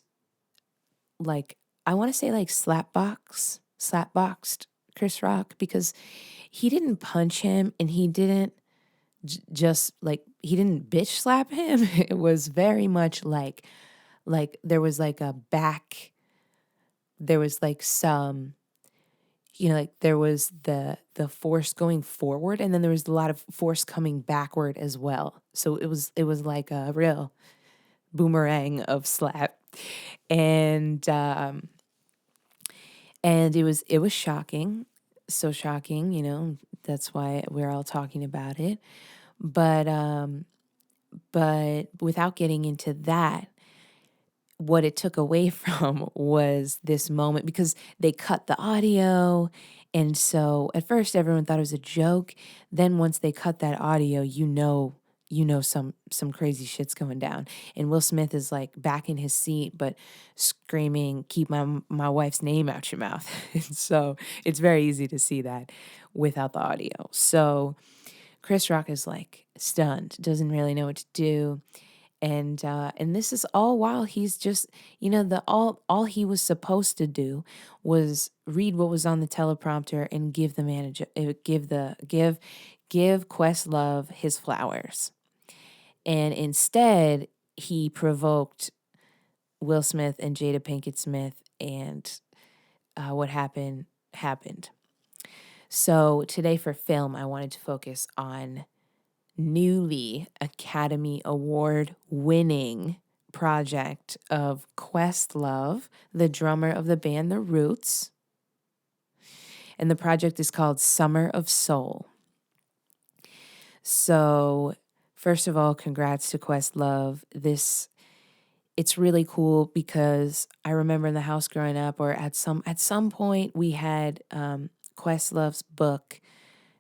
like, I want to say like slapboxed Chris Rock, because he didn't punch him and he didn't just like, he didn't bitch slap him. It was very much like there was like a back, there was like some, like there was the force going forward and then there was a lot of force coming backward as well. So it was like a real boomerang of slap. And it was shocking. So shocking, that's why we're all talking about it. But without getting into that, what it took away from was this moment, because they cut the audio. And so at first everyone thought it was a joke. Then once they cut that audio, some crazy shit's going down. And Will Smith is like back in his seat, but screaming, keep my wife's name out your mouth. And so it's very easy to see that without the audio. So Chris Rock is like stunned, doesn't really know what to do. And this is all while he's just, all he was supposed to do was read what was on the teleprompter and give the manager, give Questlove his flowers. And instead, he provoked Will Smith and Jada Pinkett Smith, and what happened. So today for film, I wanted to focus on newly Academy Award winning project of Questlove, the drummer of the band The Roots. And the project is called Summer of Soul. So, first of all, congrats to Questlove. It's really cool because I remember in the house growing up, or at some point we had Questlove's book,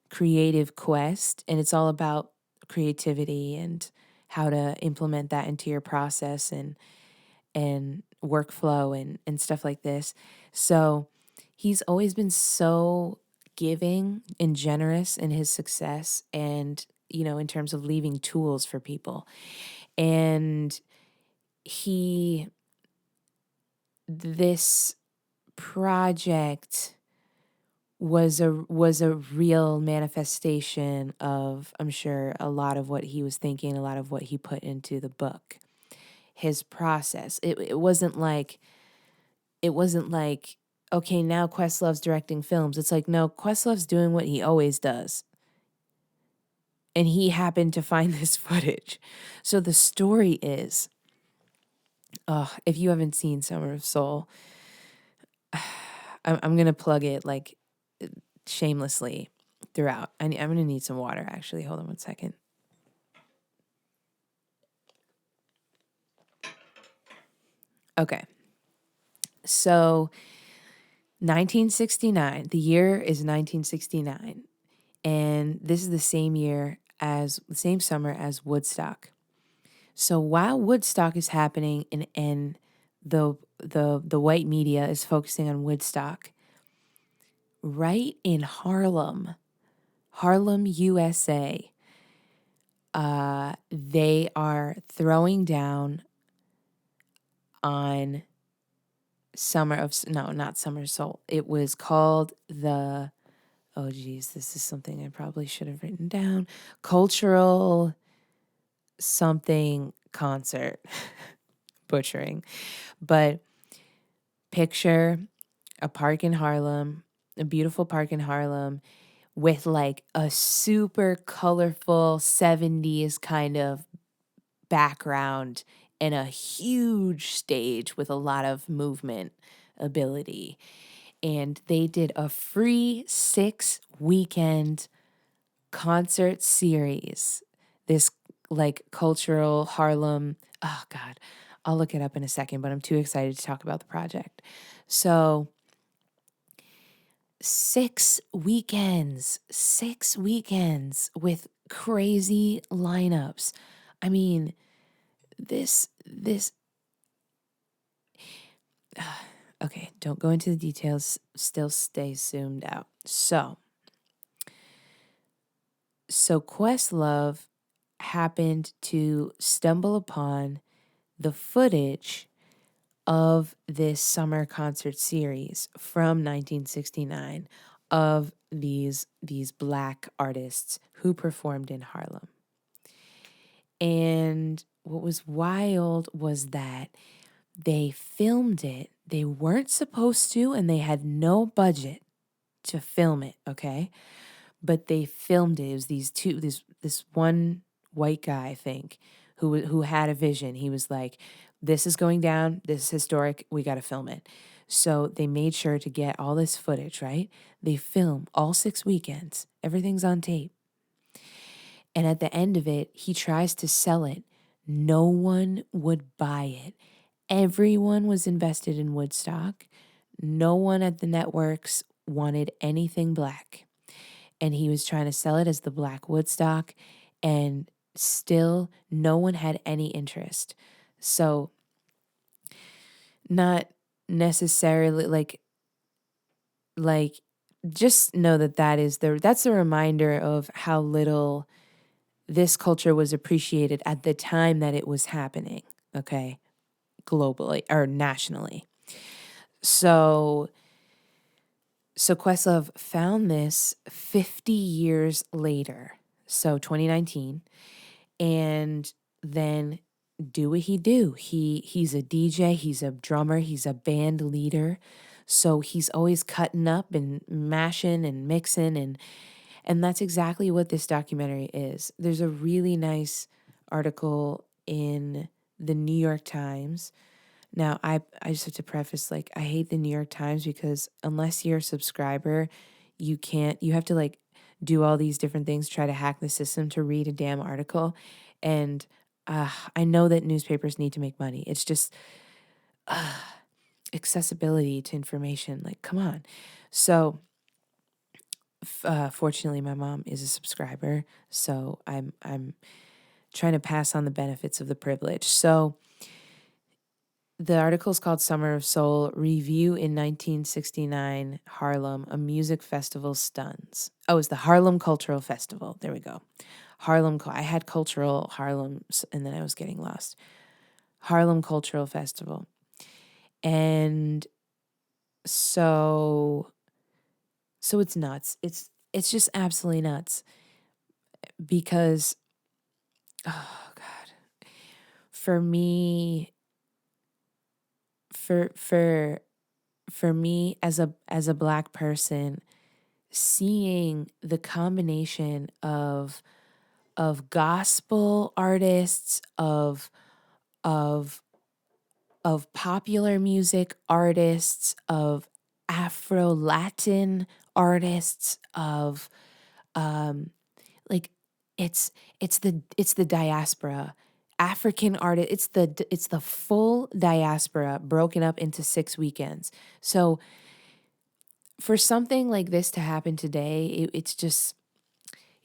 Creative Quest, and it's all about creativity and how to implement that into your process and workflow and stuff like this. So he's always been so giving and generous in his success, and in terms of leaving tools for people. And this project was a real manifestation of, I'm sure, a lot of what he was thinking, a lot of what he put into the book. His process. It wasn't like, okay, now Questlove's directing films. It's like, no, Questlove's doing what he always does. And he happened to find this footage. So the story is, if you haven't seen Summer of Soul, I'm going to plug it like shamelessly throughout. I'm going to need some water, actually. Hold on one second. Okay. So 1969, the year is 1969. And this is the same summer as Woodstock. So while Woodstock is happening and the white media is focusing on Woodstock, right in Harlem, Harlem, USA. They are throwing down on not Summer of Soul. It was called the, oh geez, this is something I probably should have written down. Cultural something concert. Butchering. But picture a park in Harlem, a beautiful park in Harlem with like a super colorful 70s kind of background and a huge stage with a lot of movement ability. And they did a free 6-weekend concert series. This like cultural Harlem, oh God, I'll look it up in a second, but I'm too excited to talk about the project. So 6 weekends with crazy lineups. I mean, this okay, don't go into the details, still stay zoomed out. So Questlove happened to stumble upon the footage of this summer concert series from 1969 of these Black artists who performed in Harlem. And what was wild was that they filmed it. They weren't supposed to, and they had no budget to film it, okay? But they filmed it. It was this one white guy, I think, who had a vision. He was like, this is going down, this is historic, we got to film it. So they made sure to get all this footage, right? They film all 6 weekends. Everything's on tape. And at the end of it, he tries to sell it. No one would buy it. Everyone was invested in Woodstock. No one at the networks wanted anything Black. And he was trying to sell it as the Black Woodstock, and still no one had any interest. So not necessarily like just know that's a reminder of how little this culture was appreciated at the time that it was happening, okay? Globally or nationally. So Questlove found this 50 years later, so 2019, and then do what he do. He's a DJ, he's a drummer, he's a band leader. So he's always cutting up and mashing and mixing, and that's exactly what this documentary is. There's a really nice article in the New York Times. Now, I just have to preface, like, I hate the New York Times because unless you're a subscriber, you have to like do all these different things, try to hack the system to read a damn article. And I know that newspapers need to make money. It's just accessibility to information. Like, come on. So fortunately, my mom is a subscriber, so I'm trying to pass on the benefits of the privilege. So the article is called Summer of Soul, Review in 1969 Harlem, a music festival stuns. Oh, it's the Harlem Cultural Festival. There we go. I had cultural Harlem, and then I was getting lost. Harlem Cultural Festival. And so it's nuts. It's just absolutely nuts because, oh God, for me, for me as a Black person, seeing the combination of gospel artists, of popular music artists, of Afro-Latin artists, of like it's the diaspora. African artist, it's the full diaspora broken up into 6 weekends. So for something like this to happen today,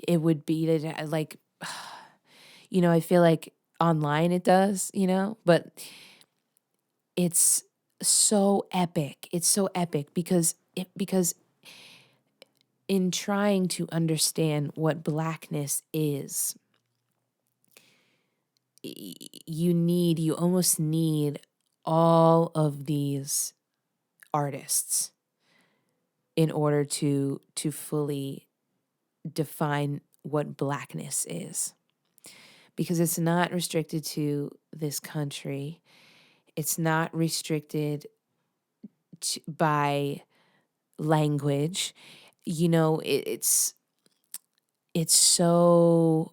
it would be like, I feel like online it does, but it's so epic. It's so epic because in trying to understand what Blackness is, you almost need all of these artists in order to fully define what Blackness is. Because it's not restricted to this country. It's not restricted by language. It's so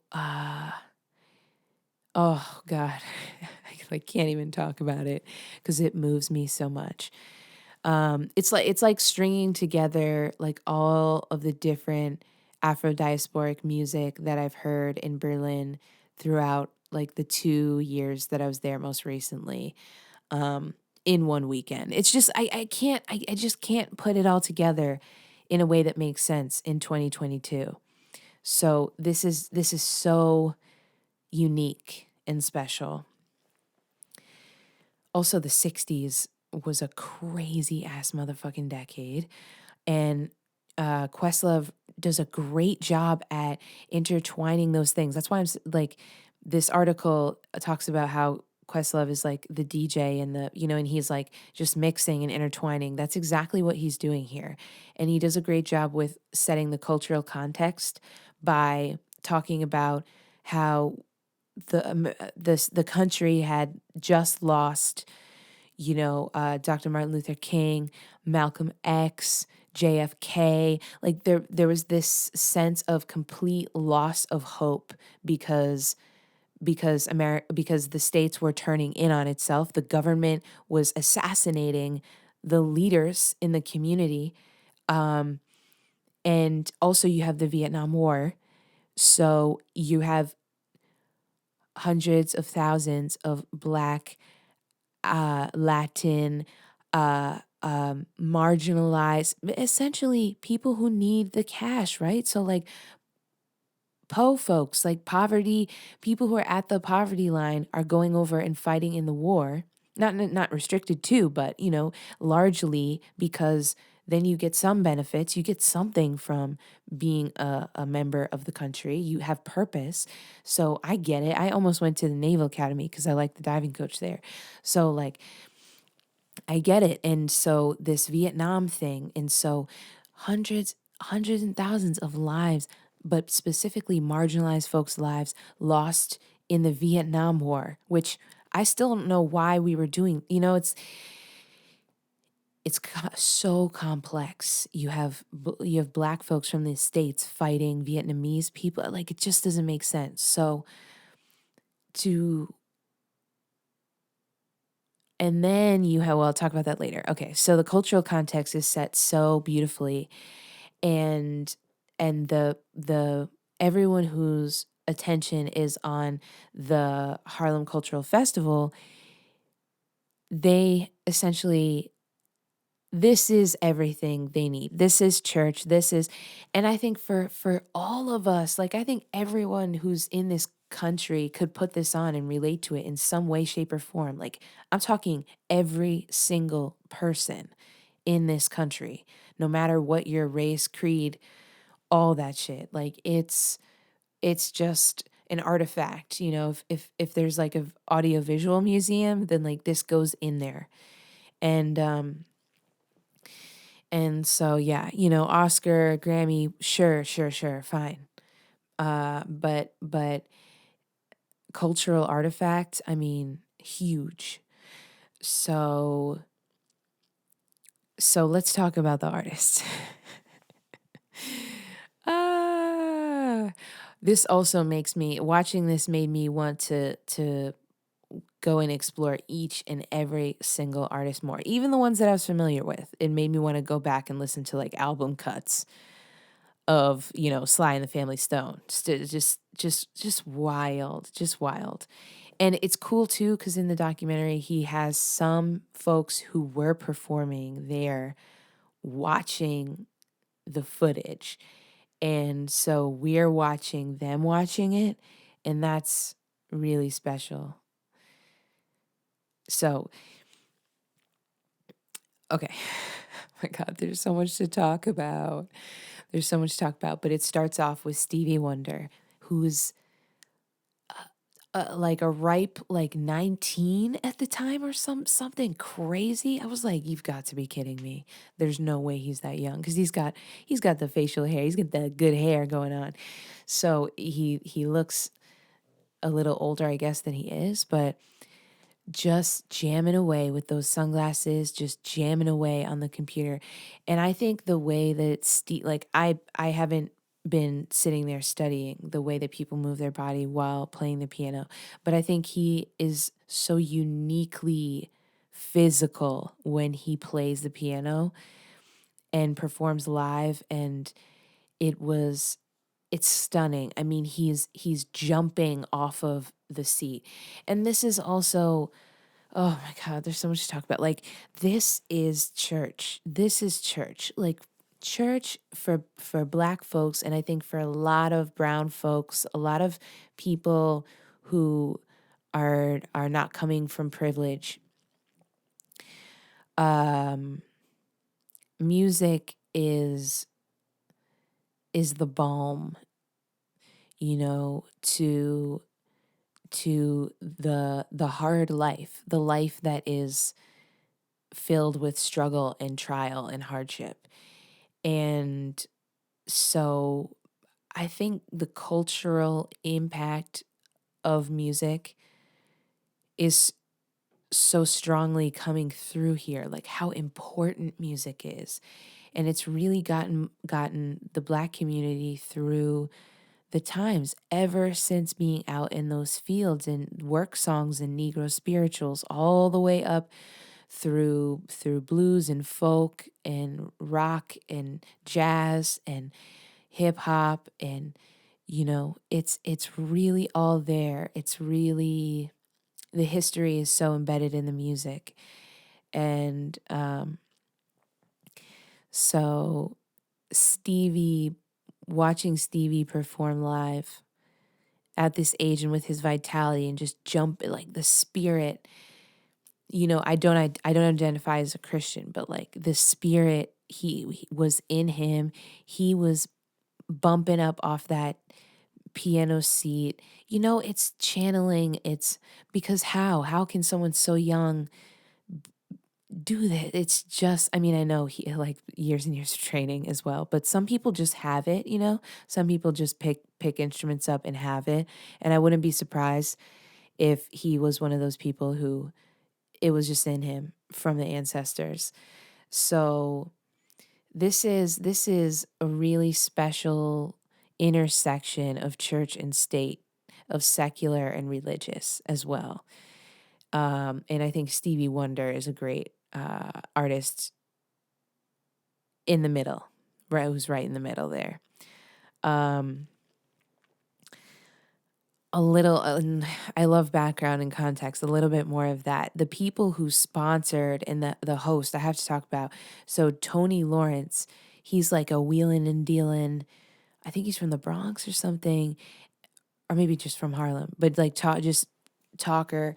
oh God, I can't even talk about it because it moves me so much. It's like stringing together like all of the different Afro diasporic music that I've heard in Berlin throughout like the 2 years that I was there most recently, in one weekend. It's just I just can't put it all together in a way that makes sense in 2022. So this is so unique and special. Also, the 60s was a crazy ass motherfucking decade. And Questlove does a great job at intertwining those things. That's why like, this article talks about how Questlove is like the DJ and and he's like just mixing and intertwining. That's exactly what he's doing here. And he does a great job with setting the cultural context by talking about how the country had just lost, Dr. Martin Luther King, Malcolm X, JFK. Like there was this sense of complete loss of hope because the states were turning in on itself. The government was assassinating the leaders in the community. And also you have the Vietnam War. So you have hundreds of thousands of Black, Latin, marginalized, essentially people who need the cash, right? So like folks, like poverty, people who are at the poverty line are going over and fighting in the war. Not restricted to, but largely because then you get some benefits. You get something from being a member of the country. You have purpose. So I get it. I almost went to the Naval Academy because I like the diving coach there. So like I get it. And so this Vietnam thing, and so hundreds and thousands of lives, but specifically marginalized folks' lives lost in the Vietnam War, which I still don't know why we were doing. So complex. You have Black folks from the States fighting Vietnamese people. Like it just doesn't make sense. So and then I'll talk about that later. Okay, so the cultural context is set so beautifully, and the everyone whose attention is on the Harlem Cultural Festival, they essentially, this is everything they need. This is church. And I think for all of us, like I think everyone who's in this country could put this on and relate to it in some way, shape, or form. Like I'm talking every single person in this country, no matter what your race, creed, all that shit. Like it's just an artifact. If there's like a audiovisual museum, then like this goes in there. And so, yeah, Oscar, Grammy, sure, fine. But cultural artifact, I mean, huge. So let's talk about the artist. This also watching this made me want to go and explore each and every single artist more, even the ones that I was familiar with. It made me want to go back and listen to like album cuts of Sly and the Family Stone. Just wild. And it's cool too because in the documentary he has some folks who were performing there watching the footage, and so we're watching them watching it, and that's really special. So Okay. Oh my God, there's so much to talk about. There's so much to talk about, but it starts off with Stevie Wonder, who's like a ripe like 19 at the time or something crazy. I was like, you've got to be kidding me. There's no way he's that young because he's got the facial hair. He's got that good hair going on. So he looks a little older, I guess, than he is, but just jamming away with those sunglasses, just jamming away on the computer. And I think the way that like I haven't been sitting there studying the way that people move their body while playing the piano, but I think he is so uniquely physical when he plays the piano and performs live, and it was it's stunning. I mean, he's jumping off of the seat. And this is also, oh my God, there's so much to talk about. Like, this is church. This is church. Like, church for Black folks, and I think for a lot of brown folks, a lot of people who are not coming from privilege. Um, music is the balm, to the hard life, the life that is filled with struggle and trial and hardship. And so I think the cultural impact of music is so strongly coming through here, like how important music is. And it's really gotten the Black community through the times ever since being out in those fields and work songs and Negro spirituals all the way up through blues and folk and rock and jazz and hip hop, and it's really all there. It's really, the history is so embedded in the music. And so Stevie watching Stevie perform live at this age and with his vitality and just jump, like the spirit, I don't identify as a Christian, but like the spirit he was in him. He was bumping up off that piano seat. It's channeling. It's because how can someone so young do that? It's just, I mean, I know he like years and years of training as well, but some people just have it, some people just pick instruments up and have it. And I wouldn't be surprised if he was one of those people who it was just in him from the ancestors. So this is a really special intersection of church and state, of secular and religious as well. And I think Stevie Wonder is a great artist in the middle, right? Who's right in the middle there. A little, I love background and context, a little bit more of that. The people who sponsored and the host, I have to talk about. So Tony Lawrence, he's like a wheeling and dealing, I think he's from the Bronx or something, or maybe just from Harlem, but like just talker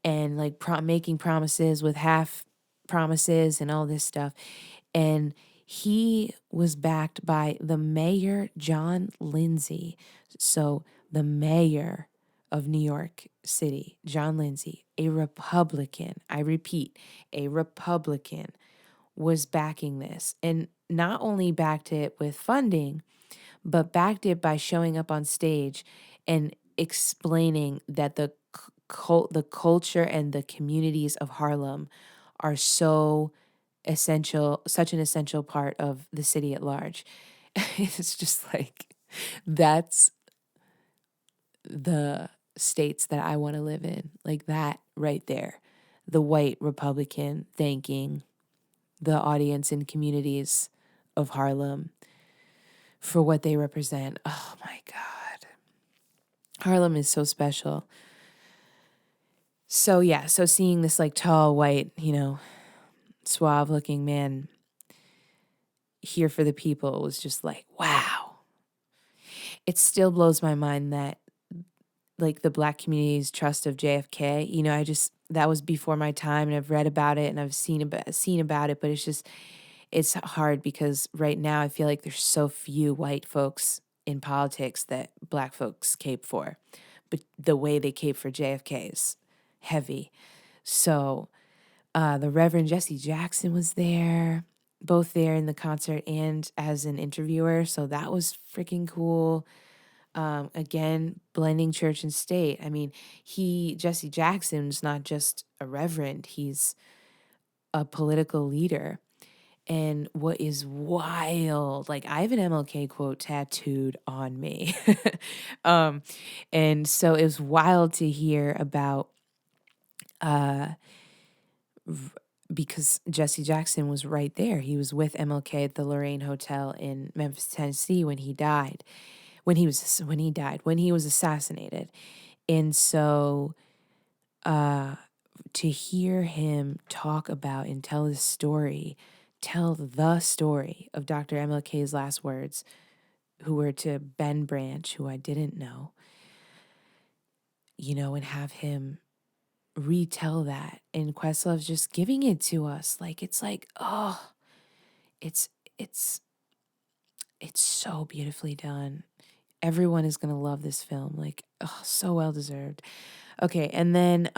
and like making promises with half promises and all this stuff. And he was backed by the mayor, John Lindsay. So the mayor of New York City, John Lindsay, a Republican, I repeat, a Republican, was backing this. And not only backed it with funding, but backed it by showing up on stage and explaining that the culture and the communities of Harlem are so essential, such an essential part of the city at large. It's just like, that's the states that I want to live in, like that right there. The white Republican thanking the audience and communities of Harlem for what they represent. Oh my God. Harlem is so special. So yeah, so seeing this like tall, white, suave looking man here for the people was just like, wow. It still blows my mind that like the Black community's trust of JFK, that was before my time, and I've read about it and I've seen about it, but it's hard because right now I feel like there's so few white folks in politics that black folks cape for. But the way they cape for JFK is heavy. So the Reverend Jesse Jackson was there, both there in the concert and as an interviewer. So that was freaking cool. Again, blending church and state. I mean, Jesse Jackson's not just a reverend, he's a political leader. And what is wild, like I have an MLK quote tattooed on me. um, and so it was wild to hear about because Jesse Jackson was right there. He was with MLK at the Lorraine Hotel in Memphis, Tennessee when he died. When he was assassinated. And so to hear him talk about and tell the story of Dr. MLK's last words, who were to Ben Branch, who I didn't know, and have him retell that. And Questlove's just giving it to us. Oh, it's so beautifully done. Everyone is going to love this film. Like, oh, so well deserved. Okay, and then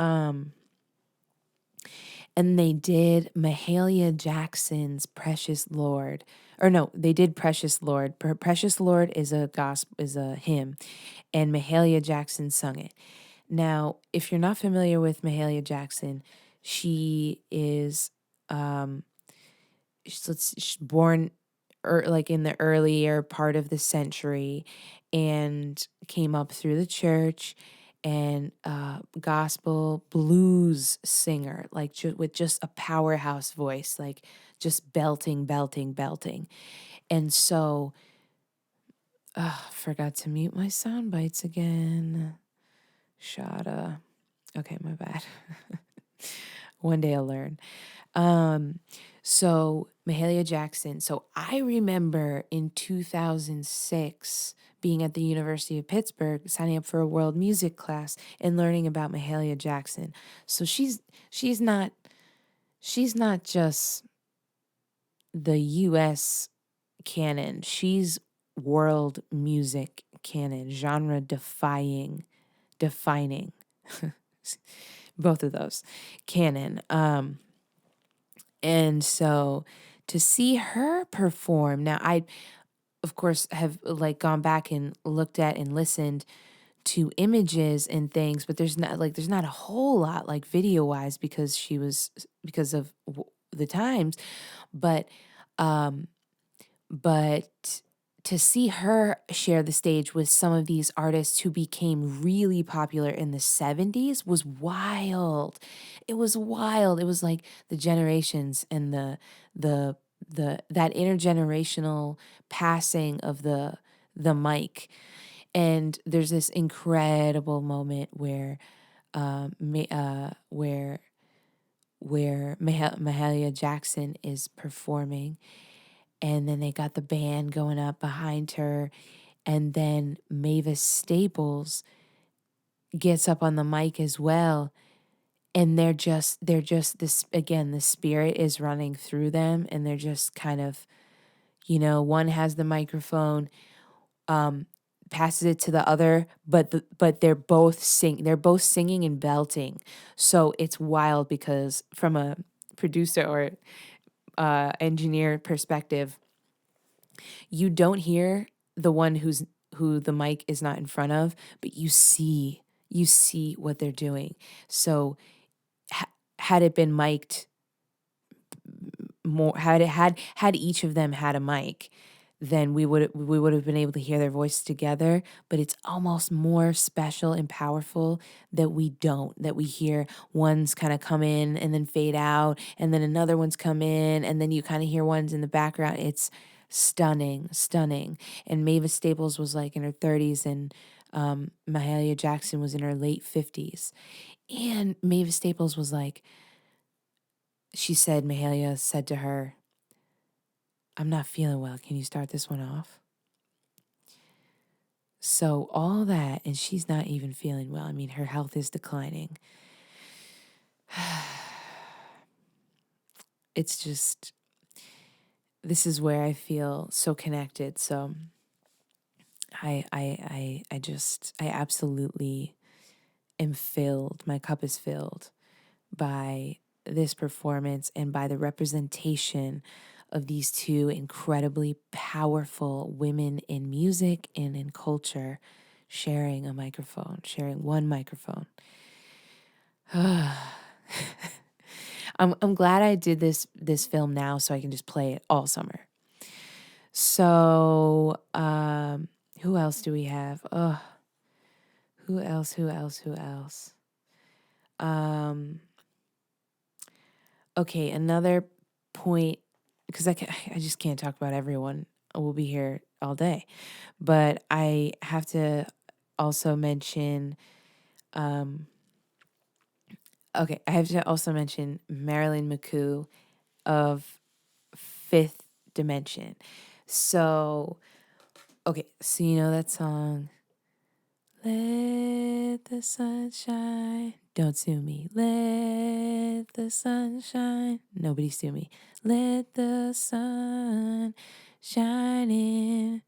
they did Mahalia Jackson's Precious Lord. Or no, they did Precious Lord. Precious Lord is a hymn, and Mahalia Jackson sung it. Now, if you're not familiar with Mahalia Jackson, she is she's born like in the earlier part of the century and came up through the church, and gospel blues singer, like with just a powerhouse voice, like just belting. And so forgot to mute my sound bites again. Shada. Okay, my bad. One day I'll learn. So Mahalia Jackson. So I remember in 2006 being at the University of Pittsburgh, signing up for a world music class and learning about Mahalia Jackson. So she's not just the US canon. She's world music canon, genre defining both of those canon. And so to see her perform, now I, of course, have like gone back and looked at and listened to images and things, but there's not a whole lot like video wise because of the times, but to see her share the stage with some of these artists who became really popular in the 70s was wild. It was wild. It was like the generations and the that intergenerational passing of the mic. And there's this incredible moment where Mahalia Jackson is performing, and then they got the band going up behind her, and then Mavis Staples gets up on the mic as well, and they're just this again, the spirit is running through them, and they're just kind of, one has the microphone, passes it to the other, but they're both singing and belting. So it's wild because from a producer or engineer perspective, you don't hear the one who the mic is not in front of, but you see what they're doing. So had it been mic'd more, had each of them had a mic, then we would have been able to hear their voices together. But it's almost more special and powerful that we hear one's kind of come in and then fade out, and then another one's come in, and then you kind of hear ones in the background. It's stunning. And Mavis Staples was like in her 30s, and Mahalia Jackson was in her late 50s. And Mavis Staples was like, Mahalia said to her, "I'm not feeling well. Can you start this one off?" So all that, and she's not even feeling well. I mean, her health is declining. it's just, this is where I feel so connected. So I absolutely am filled. My cup is filled by this performance and by the representation of these two incredibly powerful women in music and in culture sharing a microphone, sharing one microphone. I'm glad I did this film now so I can just play it all summer. So, who else do we have? Who else? Okay, another point, because I just can't talk about everyone. We'll be here all day. But I have to also mention, I have to also mention Marilyn McCoo of Fifth Dimension. So, okay, so you know that song, Let the sun shine. Don't sue me. Let the sun shine. Nobody sue me. Let the sun shine in.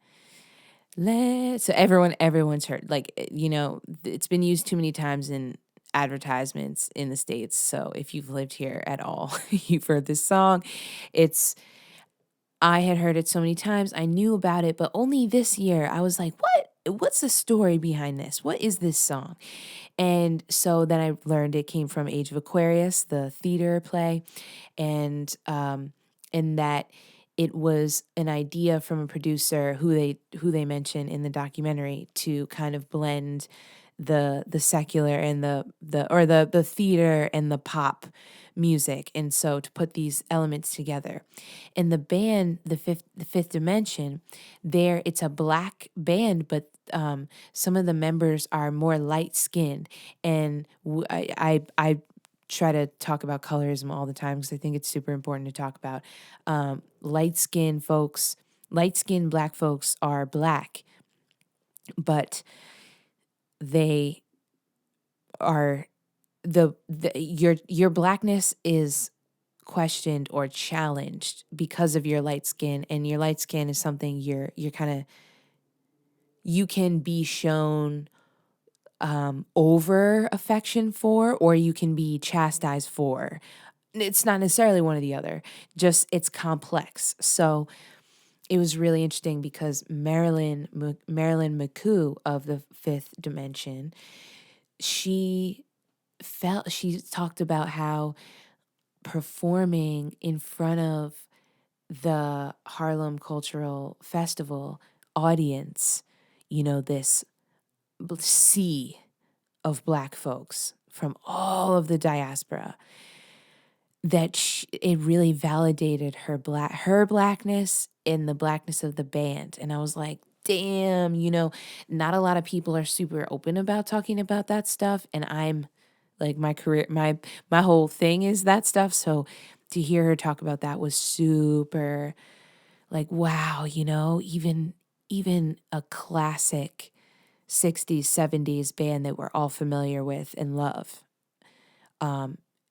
So everyone's heard. Like, it's been used too many times in advertisements in the States. So if you've lived here at all, you've heard this song. I had heard it so many times. I knew about it, but only this year I was like, what's the story behind this? What is this song? And so then I learned it came from Age of Aquarius, the theater play, and that it was an idea from a producer who they mention in the documentary to kind of blend the secular and the theater and the pop music, and so to put these elements together. And the band, the fifth dimension, it's a black band, but some of the members are more light skinned, and I try to talk about colorism all the time because I think it's super important to talk about. Light skinned black folks are black, but they are your blackness is questioned or challenged because of your light skin, and your light skin is something you're kind of, you can be shown over affection for, or you can be chastised for. It's not necessarily one or the other, just it's complex. So it was really interesting because Marilyn McCoo of the Fifth Dimension, she talked about how performing in front of the Harlem Cultural Festival audience, this sea of black folks from all of the diaspora, that it really validated her blackness and the blackness of the band. And I was like, damn, not a lot of people are super open about talking about that stuff, and I'm like, my career, my whole thing is that stuff. So to hear her talk about that was super, like, wow, even a classic 60s, 70s band that we're all familiar with and love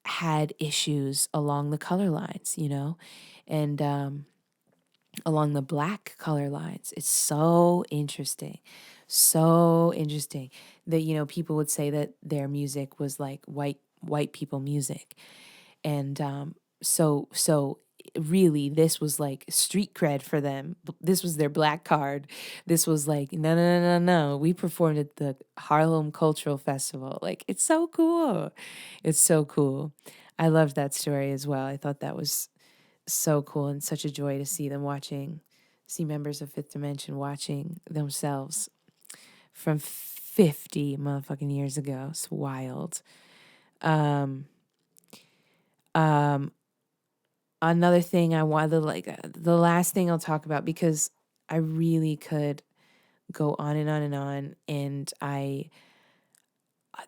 had issues along the color lines, and along the black color lines. It's so interesting. So interesting that, people would say that their music was like white people music. And so really this was like street cred for them. This was their black card. This was like, no. We performed at the Harlem Cultural Festival. Like, it's so cool. It's so cool. I loved that story as well. I thought that was so cool and such a joy to see members of Fifth Dimension watching themselves from 50 motherfucking years ago. It's wild. Another thing I wanted, the last thing I'll talk about, because I really could go on and on and on, and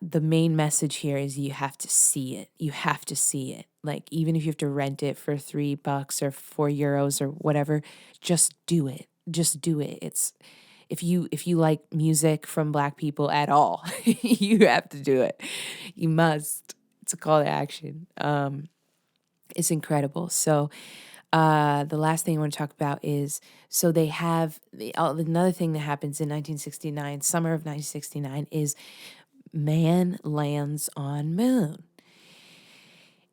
the main message here is you have to see it. You have to see it. Like, even if you have to rent it for $3 or €4 or whatever, just do it. Just do it. It's, if you like music from black people at all, you have to do it. You must. It's a call to action. It's incredible. So the last thing I want to talk about is, so they have another thing that happens in 1969, summer of 1969, is man lands on moon.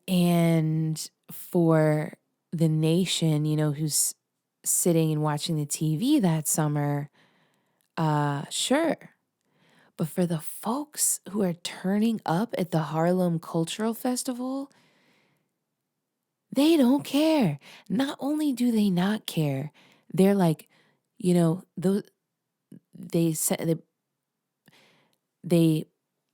And for the nation, who's sitting and watching the TV that summer, sure. But for the folks who are turning up at the Harlem Cultural Festival, they don't care. Not only do they not care, they're like, those they said they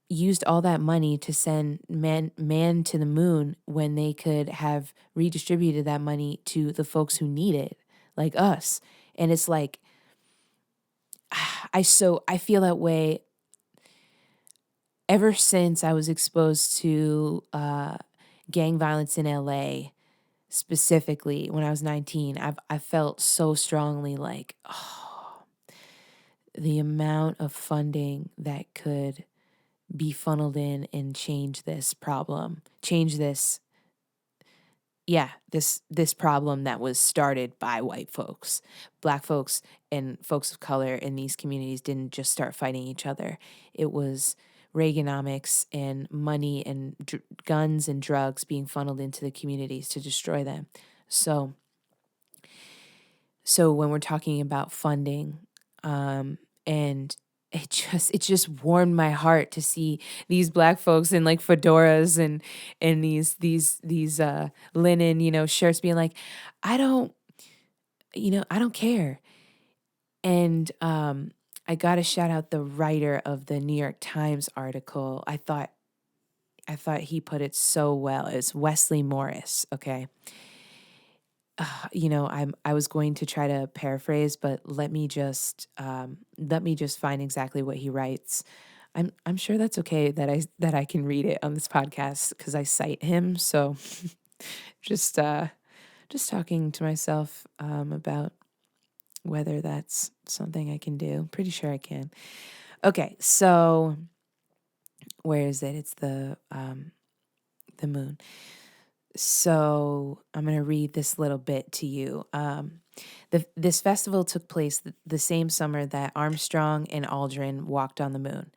used all that money to send man to the moon when they could have redistributed that money to the folks who need it, like us. And it's like, I feel that way ever since I was exposed to gang violence in LA, specifically when I was 19. I felt so strongly like, the amount of funding that could be funneled in and change this problem, this problem that was started by white folks. Black folks and folks of color in these communities didn't just start fighting each other. It was Reaganomics and money and guns and drugs being funneled into the communities to destroy them. So when we're talking about funding, and it just warmed my heart to see these Black folks in like fedoras and these linen, shirts being like, I don't care. And I got to shout out the writer of the New York Times article. I thought he put it so well. It's Wesley Morris, okay? I was going to try to paraphrase, but let me just find exactly what he writes. I'm sure that's okay that I can read it on this podcast because I cite him. So just talking to myself about whether that's something I can do. Pretty sure I can. Okay, so where is it? It's the moon. So I'm going to read this little bit to you. This festival took place the same summer that Armstrong and Aldrin walked on the moon.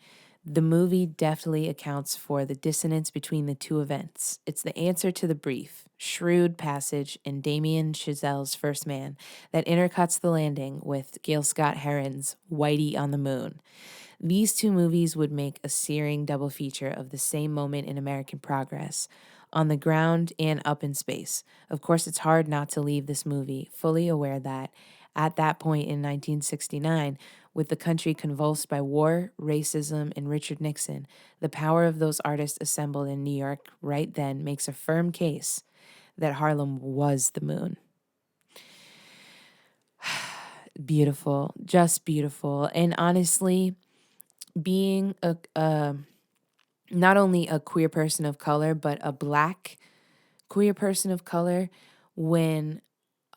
The movie deftly accounts for the dissonance between the two events. It's the answer to the brief, shrewd passage in Damien Chazelle's First Man that intercuts the landing with Gail Scott Heron's Whitey on the Moon. These two movies would make a searing double feature of the same moment in American progress, on the ground and up in space. Of course, it's hard not to leave this movie fully aware that, at that point in 1969, with the country convulsed by war, racism, and Richard Nixon, the power of those artists assembled in New York right then makes a firm case that Harlem was the moon. Beautiful, just beautiful. And honestly, being not only a queer person of color, but a Black queer person of color, when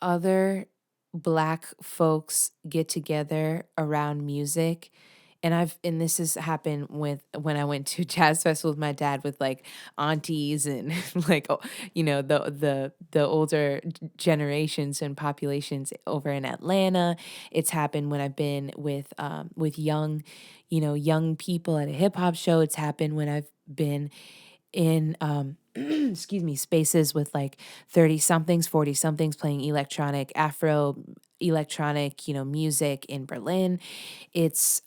other Black folks get together around music, and this has happened with when I went to jazz festival with my dad, with like aunties and like the older generations and populations over in Atlanta. It's happened when I've been with young young people at a hip hop show. It's happened when I've been in excuse me, spaces with like 30 somethings, 40 somethings playing Afro electronic, music in Berlin. It's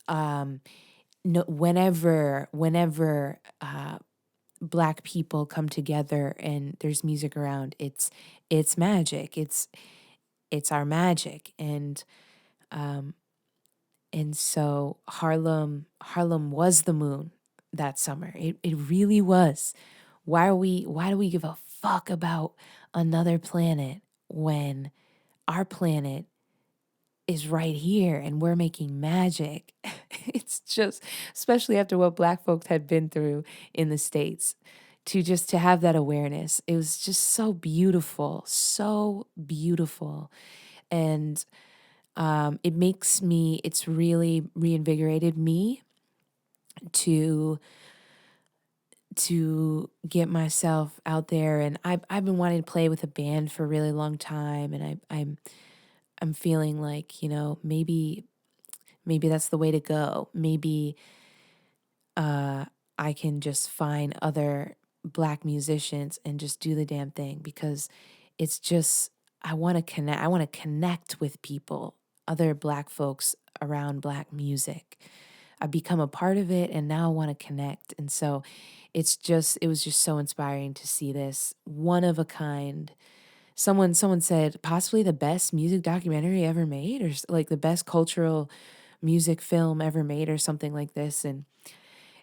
whenever Black people come together and there's music around, it's magic. It's our magic. And so Harlem was the moon that summer. It really was. Why do we give a fuck about another planet when our planet is right here and we're making magic? It's just, especially after what Black folks had been through in the States, to have that awareness. It was just so beautiful, so beautiful. And it's really reinvigorated me to to get myself out there. And I've been wanting to play with a band for a really long time, and I'm feeling like, maybe that's the way to go. Maybe uh, I can just find other Black musicians and just do the damn thing, because it's just, I want to connect. I want to connect with people, other Black folks around Black music. I've become a part of it, and now I want to connect. And so it was just so inspiring to see this one of a kind. Someone said possibly the best music documentary ever made, or like the best cultural music film ever made, or something like this. And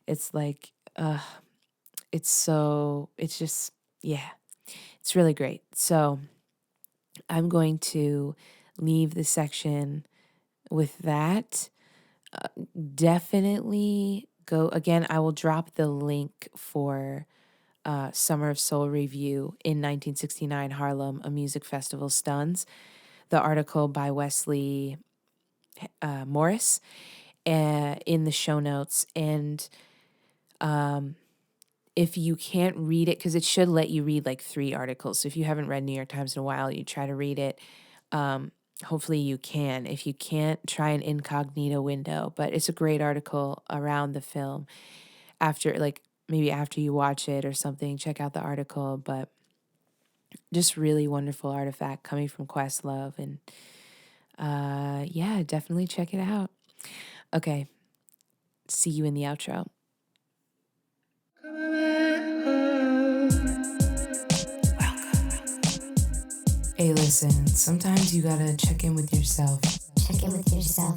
it's like, it's just, yeah, it's really great. So I'm going to leave the section with that. Definitely go again. I will drop the link for Summer of Soul Review in 1969 Harlem, a music festival stuns. The article by Wesley Morris in the show notes. And if you can't read it, because it should let you read like 3 articles. So if you haven't read New York Times in a while, you try to read it. Hopefully you can. If you can't, try an incognito window. But it's a great article around the film. After, like, maybe after you watch it or something, check out the article. But just really wonderful artifact coming from Questlove. And yeah, definitely check it out. Okay. See you in the outro. Hey, listen, sometimes you gotta check in with yourself. Check in with yourself.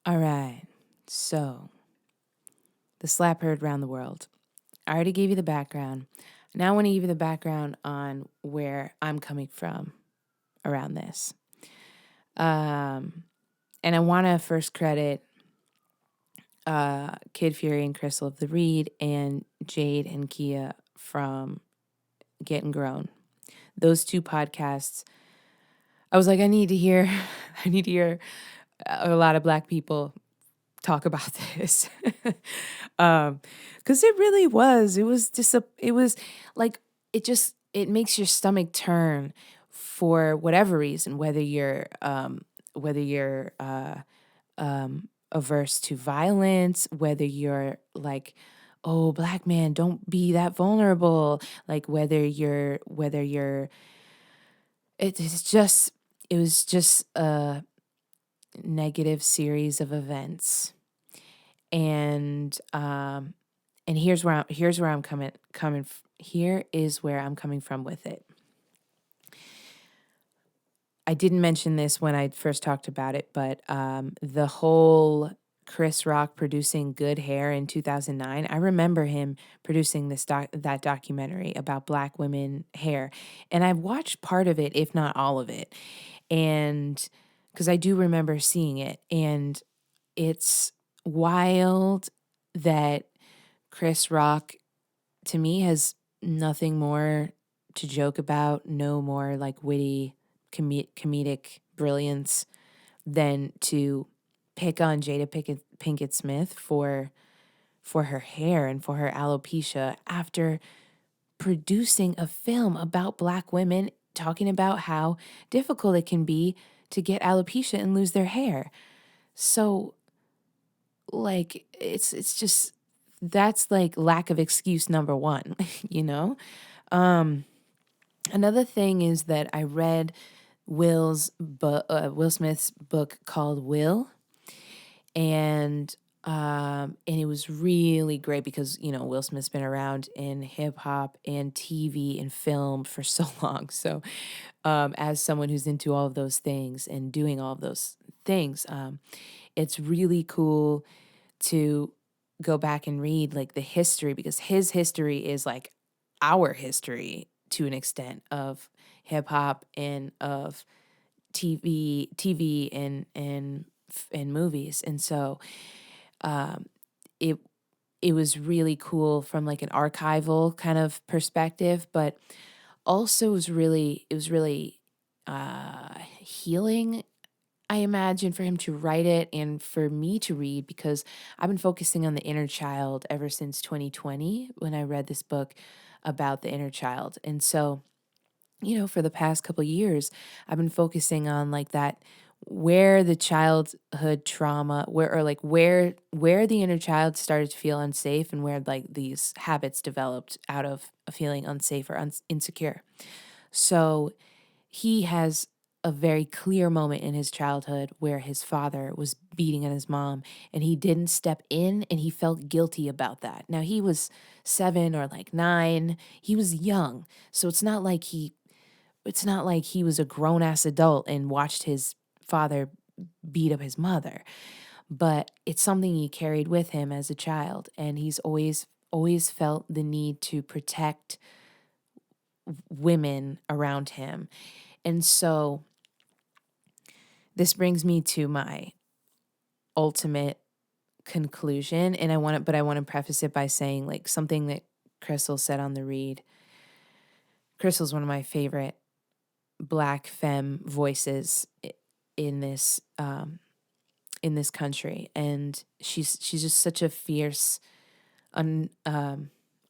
All right, so the slap heard around the world. I already gave you the background. Now I want to give you the background on where I'm coming from around this. And I want to first credit Kid Fury and Crystal of the Reed and Jade and Kia from Getting Grown. Those 2 podcasts, I was like, I need to hear a lot of Black people talk about this. Because it really was. It was like, it makes your stomach turn for whatever reason, whether you're averse to violence, whether you're like, oh, Black man, don't be that vulnerable, like whether you're it was just a negative series of events. And here's where I'm coming here is where I'm coming from with it. I didn't mention this when I first talked about it, but the whole Chris Rock producing Good Hair in 2009, I remember him producing that documentary about Black women hair. And I've watched part of it, if not all of it. And because I do remember seeing it. And it's wild that Chris Rock, to me, has nothing more to joke about, no more like witty comedic brilliance than to pick on Jada Pinkett Smith for her hair and for her alopecia after producing a film about Black women, talking about how difficult it can be to get alopecia and lose their hair. So, like, it's just, that's like lack of excuse number 1, you know? Another thing is that I read Will Smith's book called Will, and it was really great because, Will Smith's been around in hip hop and TV and film for so long. So as someone who's into all of those things and doing all of those things, it's really cool to go back and read like the history, because his history is like our history to an extent of hip hop and of TV and movies. And so it was really cool from like an archival kind of perspective, but also it was really healing I imagine for him to write it and for me to read, because I've been focusing on the inner child ever since 2020 when I read this book about the inner child. And so, for the past couple years, I've been focusing on like that, where the childhood trauma, where the inner child started to feel unsafe, and where like these habits developed out of feeling unsafe or insecure. So he has a very clear moment in his childhood where his father was beating on his mom, and he didn't step in, and he felt guilty about that. Now he was 7 or like 9. He was young. So it's not like he was a grown ass adult and watched his father beat up his mother, but it's something he carried with him as a child, and he's always felt the need to protect women around him. And so this brings me to my ultimate conclusion, and I want to preface it by saying like something that Crystal said on the read. Crystal's one of my favorite Black femme voices in this country, and she's just such a fierce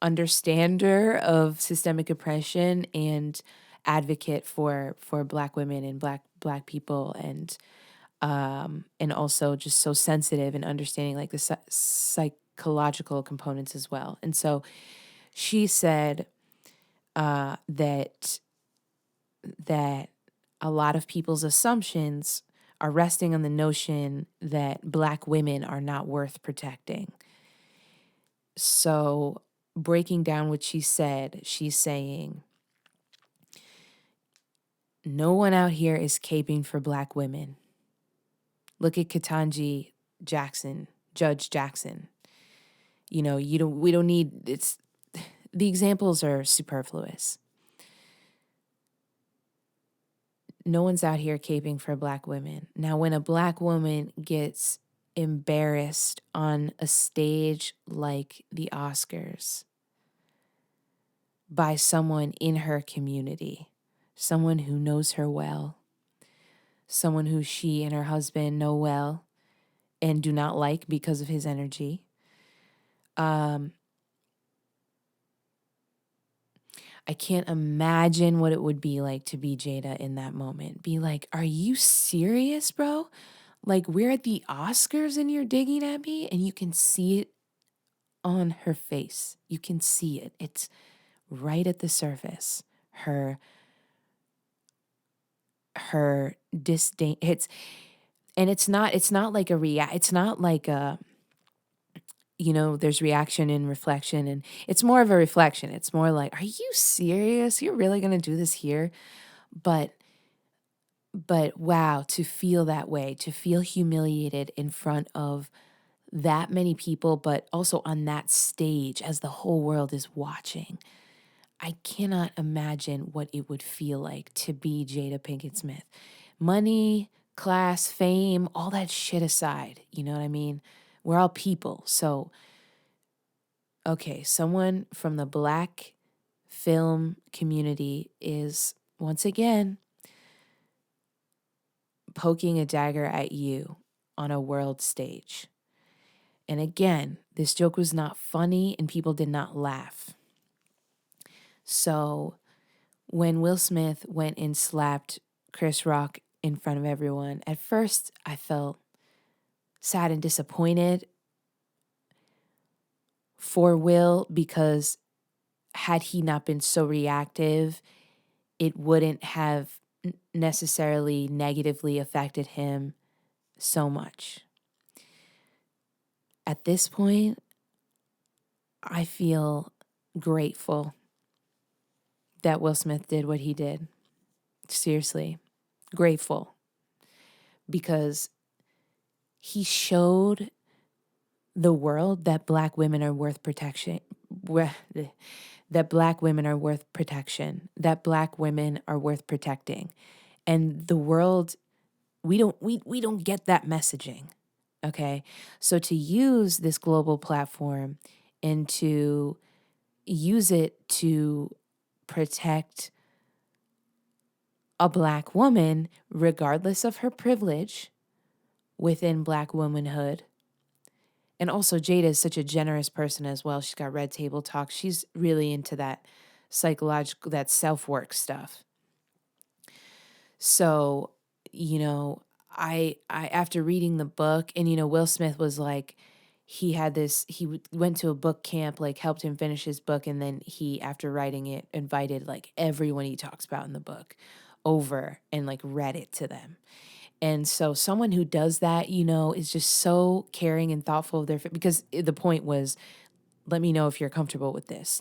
understander of systemic oppression and advocate for Black women and black people, and also just so sensitive and understanding like the psychological components as well. And so she said that a lot of people's assumptions are resting on the notion that Black women are not worth protecting. So, breaking down what she said, she's saying, no one out here is caping for Black women. Look at Ketanji Jackson, Judge Jackson. We don't need, the examples are superfluous. No one's out here caping for Black women. Now, when a Black woman gets embarrassed on a stage like the Oscars by someone in her community, someone who knows her well, someone who she and her husband know well and do not like because of his energy, I can't imagine what it would be like to be Jada in that moment. Be like, are you serious, bro? Like, we're at the Oscars and you're digging at me, and you can see it on her face. You can see it. It's right at the surface. Her disdain. It's not like it's not like a, there's reaction and reflection, and it's more of a reflection. It's more like, are you serious? You're really going to do this here? But wow, to feel that way, to feel humiliated in front of that many people, but also on that stage as the whole world is watching. I cannot imagine what it would feel like to be Jada Pinkett Smith. Money, class, fame, all that shit aside, you know what I mean? We're all people. So, okay, someone from the Black film community is, once again, poking a dagger at you on a world stage. And again, this joke was not funny and people did not laugh. So when Will Smith went and slapped Chris Rock in front of everyone, at first I felt sad and disappointed for Will, because had he not been so reactive, it wouldn't have necessarily negatively affected him so much. At this point, I feel grateful that Will Smith did what he did. Seriously, grateful. Because he showed the world that Black women are worth protection. That Black women are worth protection. That Black women are worth protecting. And the world, we don't get that messaging. Okay? So to use this global platform and to use it to protect a Black woman, regardless of her privilege within Black womanhood. And also, Jada is such a generous person as well. She's got Red Table Talk. She's really into that psychological, that self-work stuff. So, I after reading the book, and Will Smith was like, he went to a book camp, like helped him finish his book, and then he, after writing it, invited like everyone he talks about in the book over and like read it to them. And so someone who does that, is just so caring and thoughtful of because the point was, let me know if you're comfortable with this,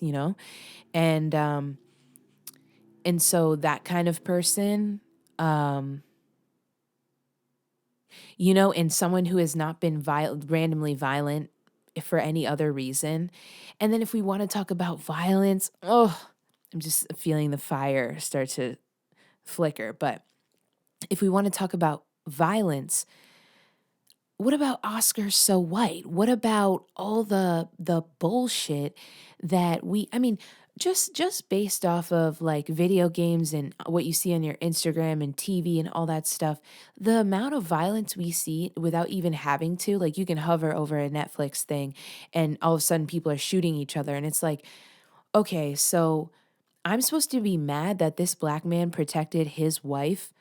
and so that kind of person, and someone who has not been randomly violent for any other reason. And then if we want to talk about violence, I'm just feeling the fire start to flicker. But if we want to talk about violence, what about Oscar So White? What about all the bullshit that just based off of like video games and what you see on your Instagram and TV and all that stuff, the amount of violence we see without even having to, like, you can hover over a Netflix thing and all of a sudden people are shooting each other. And it's like, okay, so I'm supposed to be mad that this Black man protected his wife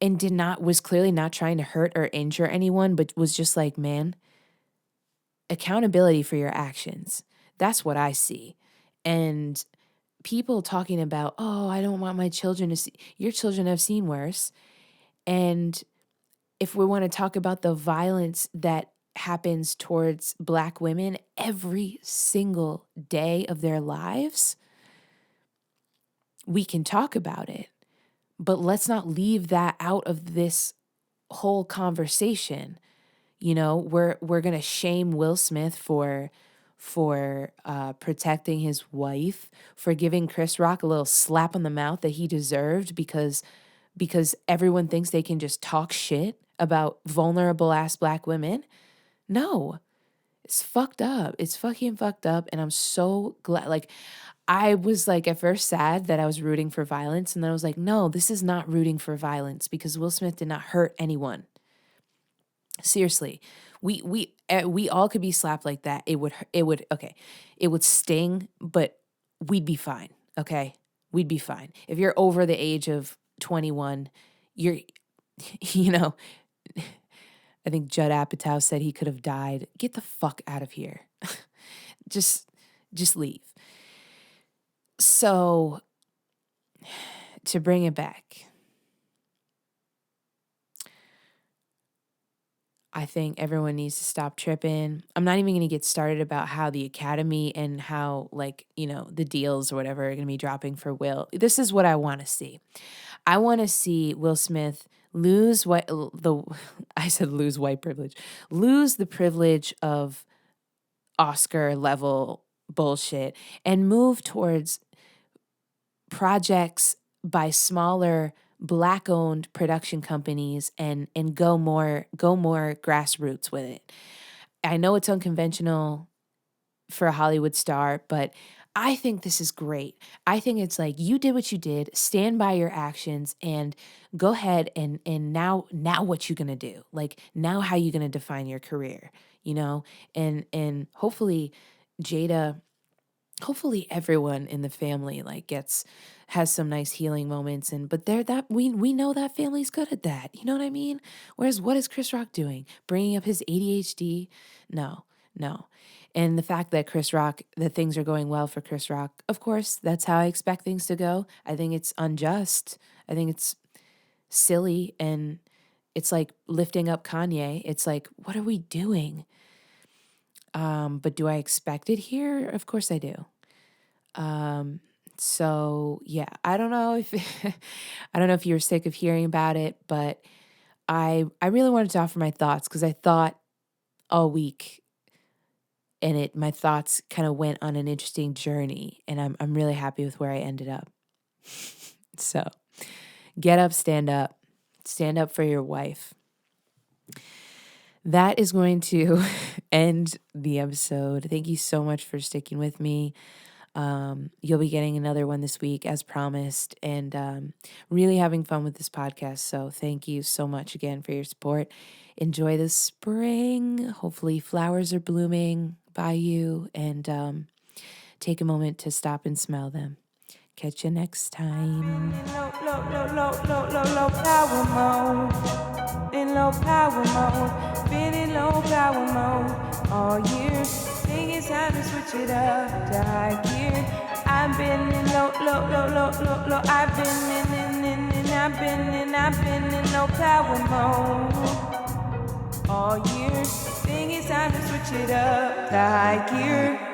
and was clearly not trying to hurt or injure anyone, but was just like, man, accountability for your actions. That's what I see. And people talking about, oh, I don't want my children to see, your children have seen worse. And if we want to talk about the violence that happens towards Black women every single day of their lives, we can talk about it. But let's not leave that out of this whole conversation. We're going to shame Will Smith for protecting his wife, for giving Chris Rock a little slap on the mouth that he deserved because everyone thinks they can just talk shit about vulnerable ass Black women. No, it's fucked up. It's fucking fucked up. And I'm so glad, like, I was like at first sad that I was rooting for violence. And then I was like, no, this is not rooting for violence because Will Smith did not hurt anyone. Seriously, we all could be slapped like that. It would sting, but we'd be fine. Okay, we'd be fine. If you're over the age of 21, you're, I think Judd Apatow said he could have died. Get the fuck out of here. just leave. So, to bring it back, I think everyone needs to stop tripping. I'm not even going to get started about how the Academy and how, like, the deals or whatever are going to be dropping for Will. This is what I want to see. I want to see Will Smith lose lose white privilege, lose the privilege of Oscar level bullshit and move towards projects by smaller Black-owned production companies and go more grassroots with it. I know it's unconventional for a Hollywood star, but I think this is great. I think it's like, you did what you did, stand by your actions, and go ahead and now what you gonna do? Like, now how you gonna define your career? And hopefully hopefully everyone in the family has some nice healing moments, but we know that family's good at that. You know what I mean? Whereas what is Chris Rock doing? Bringing up his ADHD? No. And the fact that things are going well for Chris Rock, of course, that's how I expect things to go. I think it's unjust. I think it's silly, and it's like lifting up Kanye. It's like, what are we doing? But do I expect it here? Of course I do. So yeah, I don't know if you're sick of hearing about it, but I really wanted to offer my thoughts because I thought all week, and my thoughts kind of went on an interesting journey, and I'm really happy with where I ended up. So get up, stand up for your wife. That is going to end the episode. Thank you so much for sticking with me. You'll be getting another one this week as promised, and really having fun with this podcast. So thank you so much again for your support. Enjoy the spring. Hopefully flowers are blooming by you, and take a moment to stop and smell them. Catch you next time. Low power mode, in low power mode, been in low power mode all year. Think it's time to switch it up to high gear. I've been in low. I've been in low power mode all year. Think it's time to switch it up to high gear.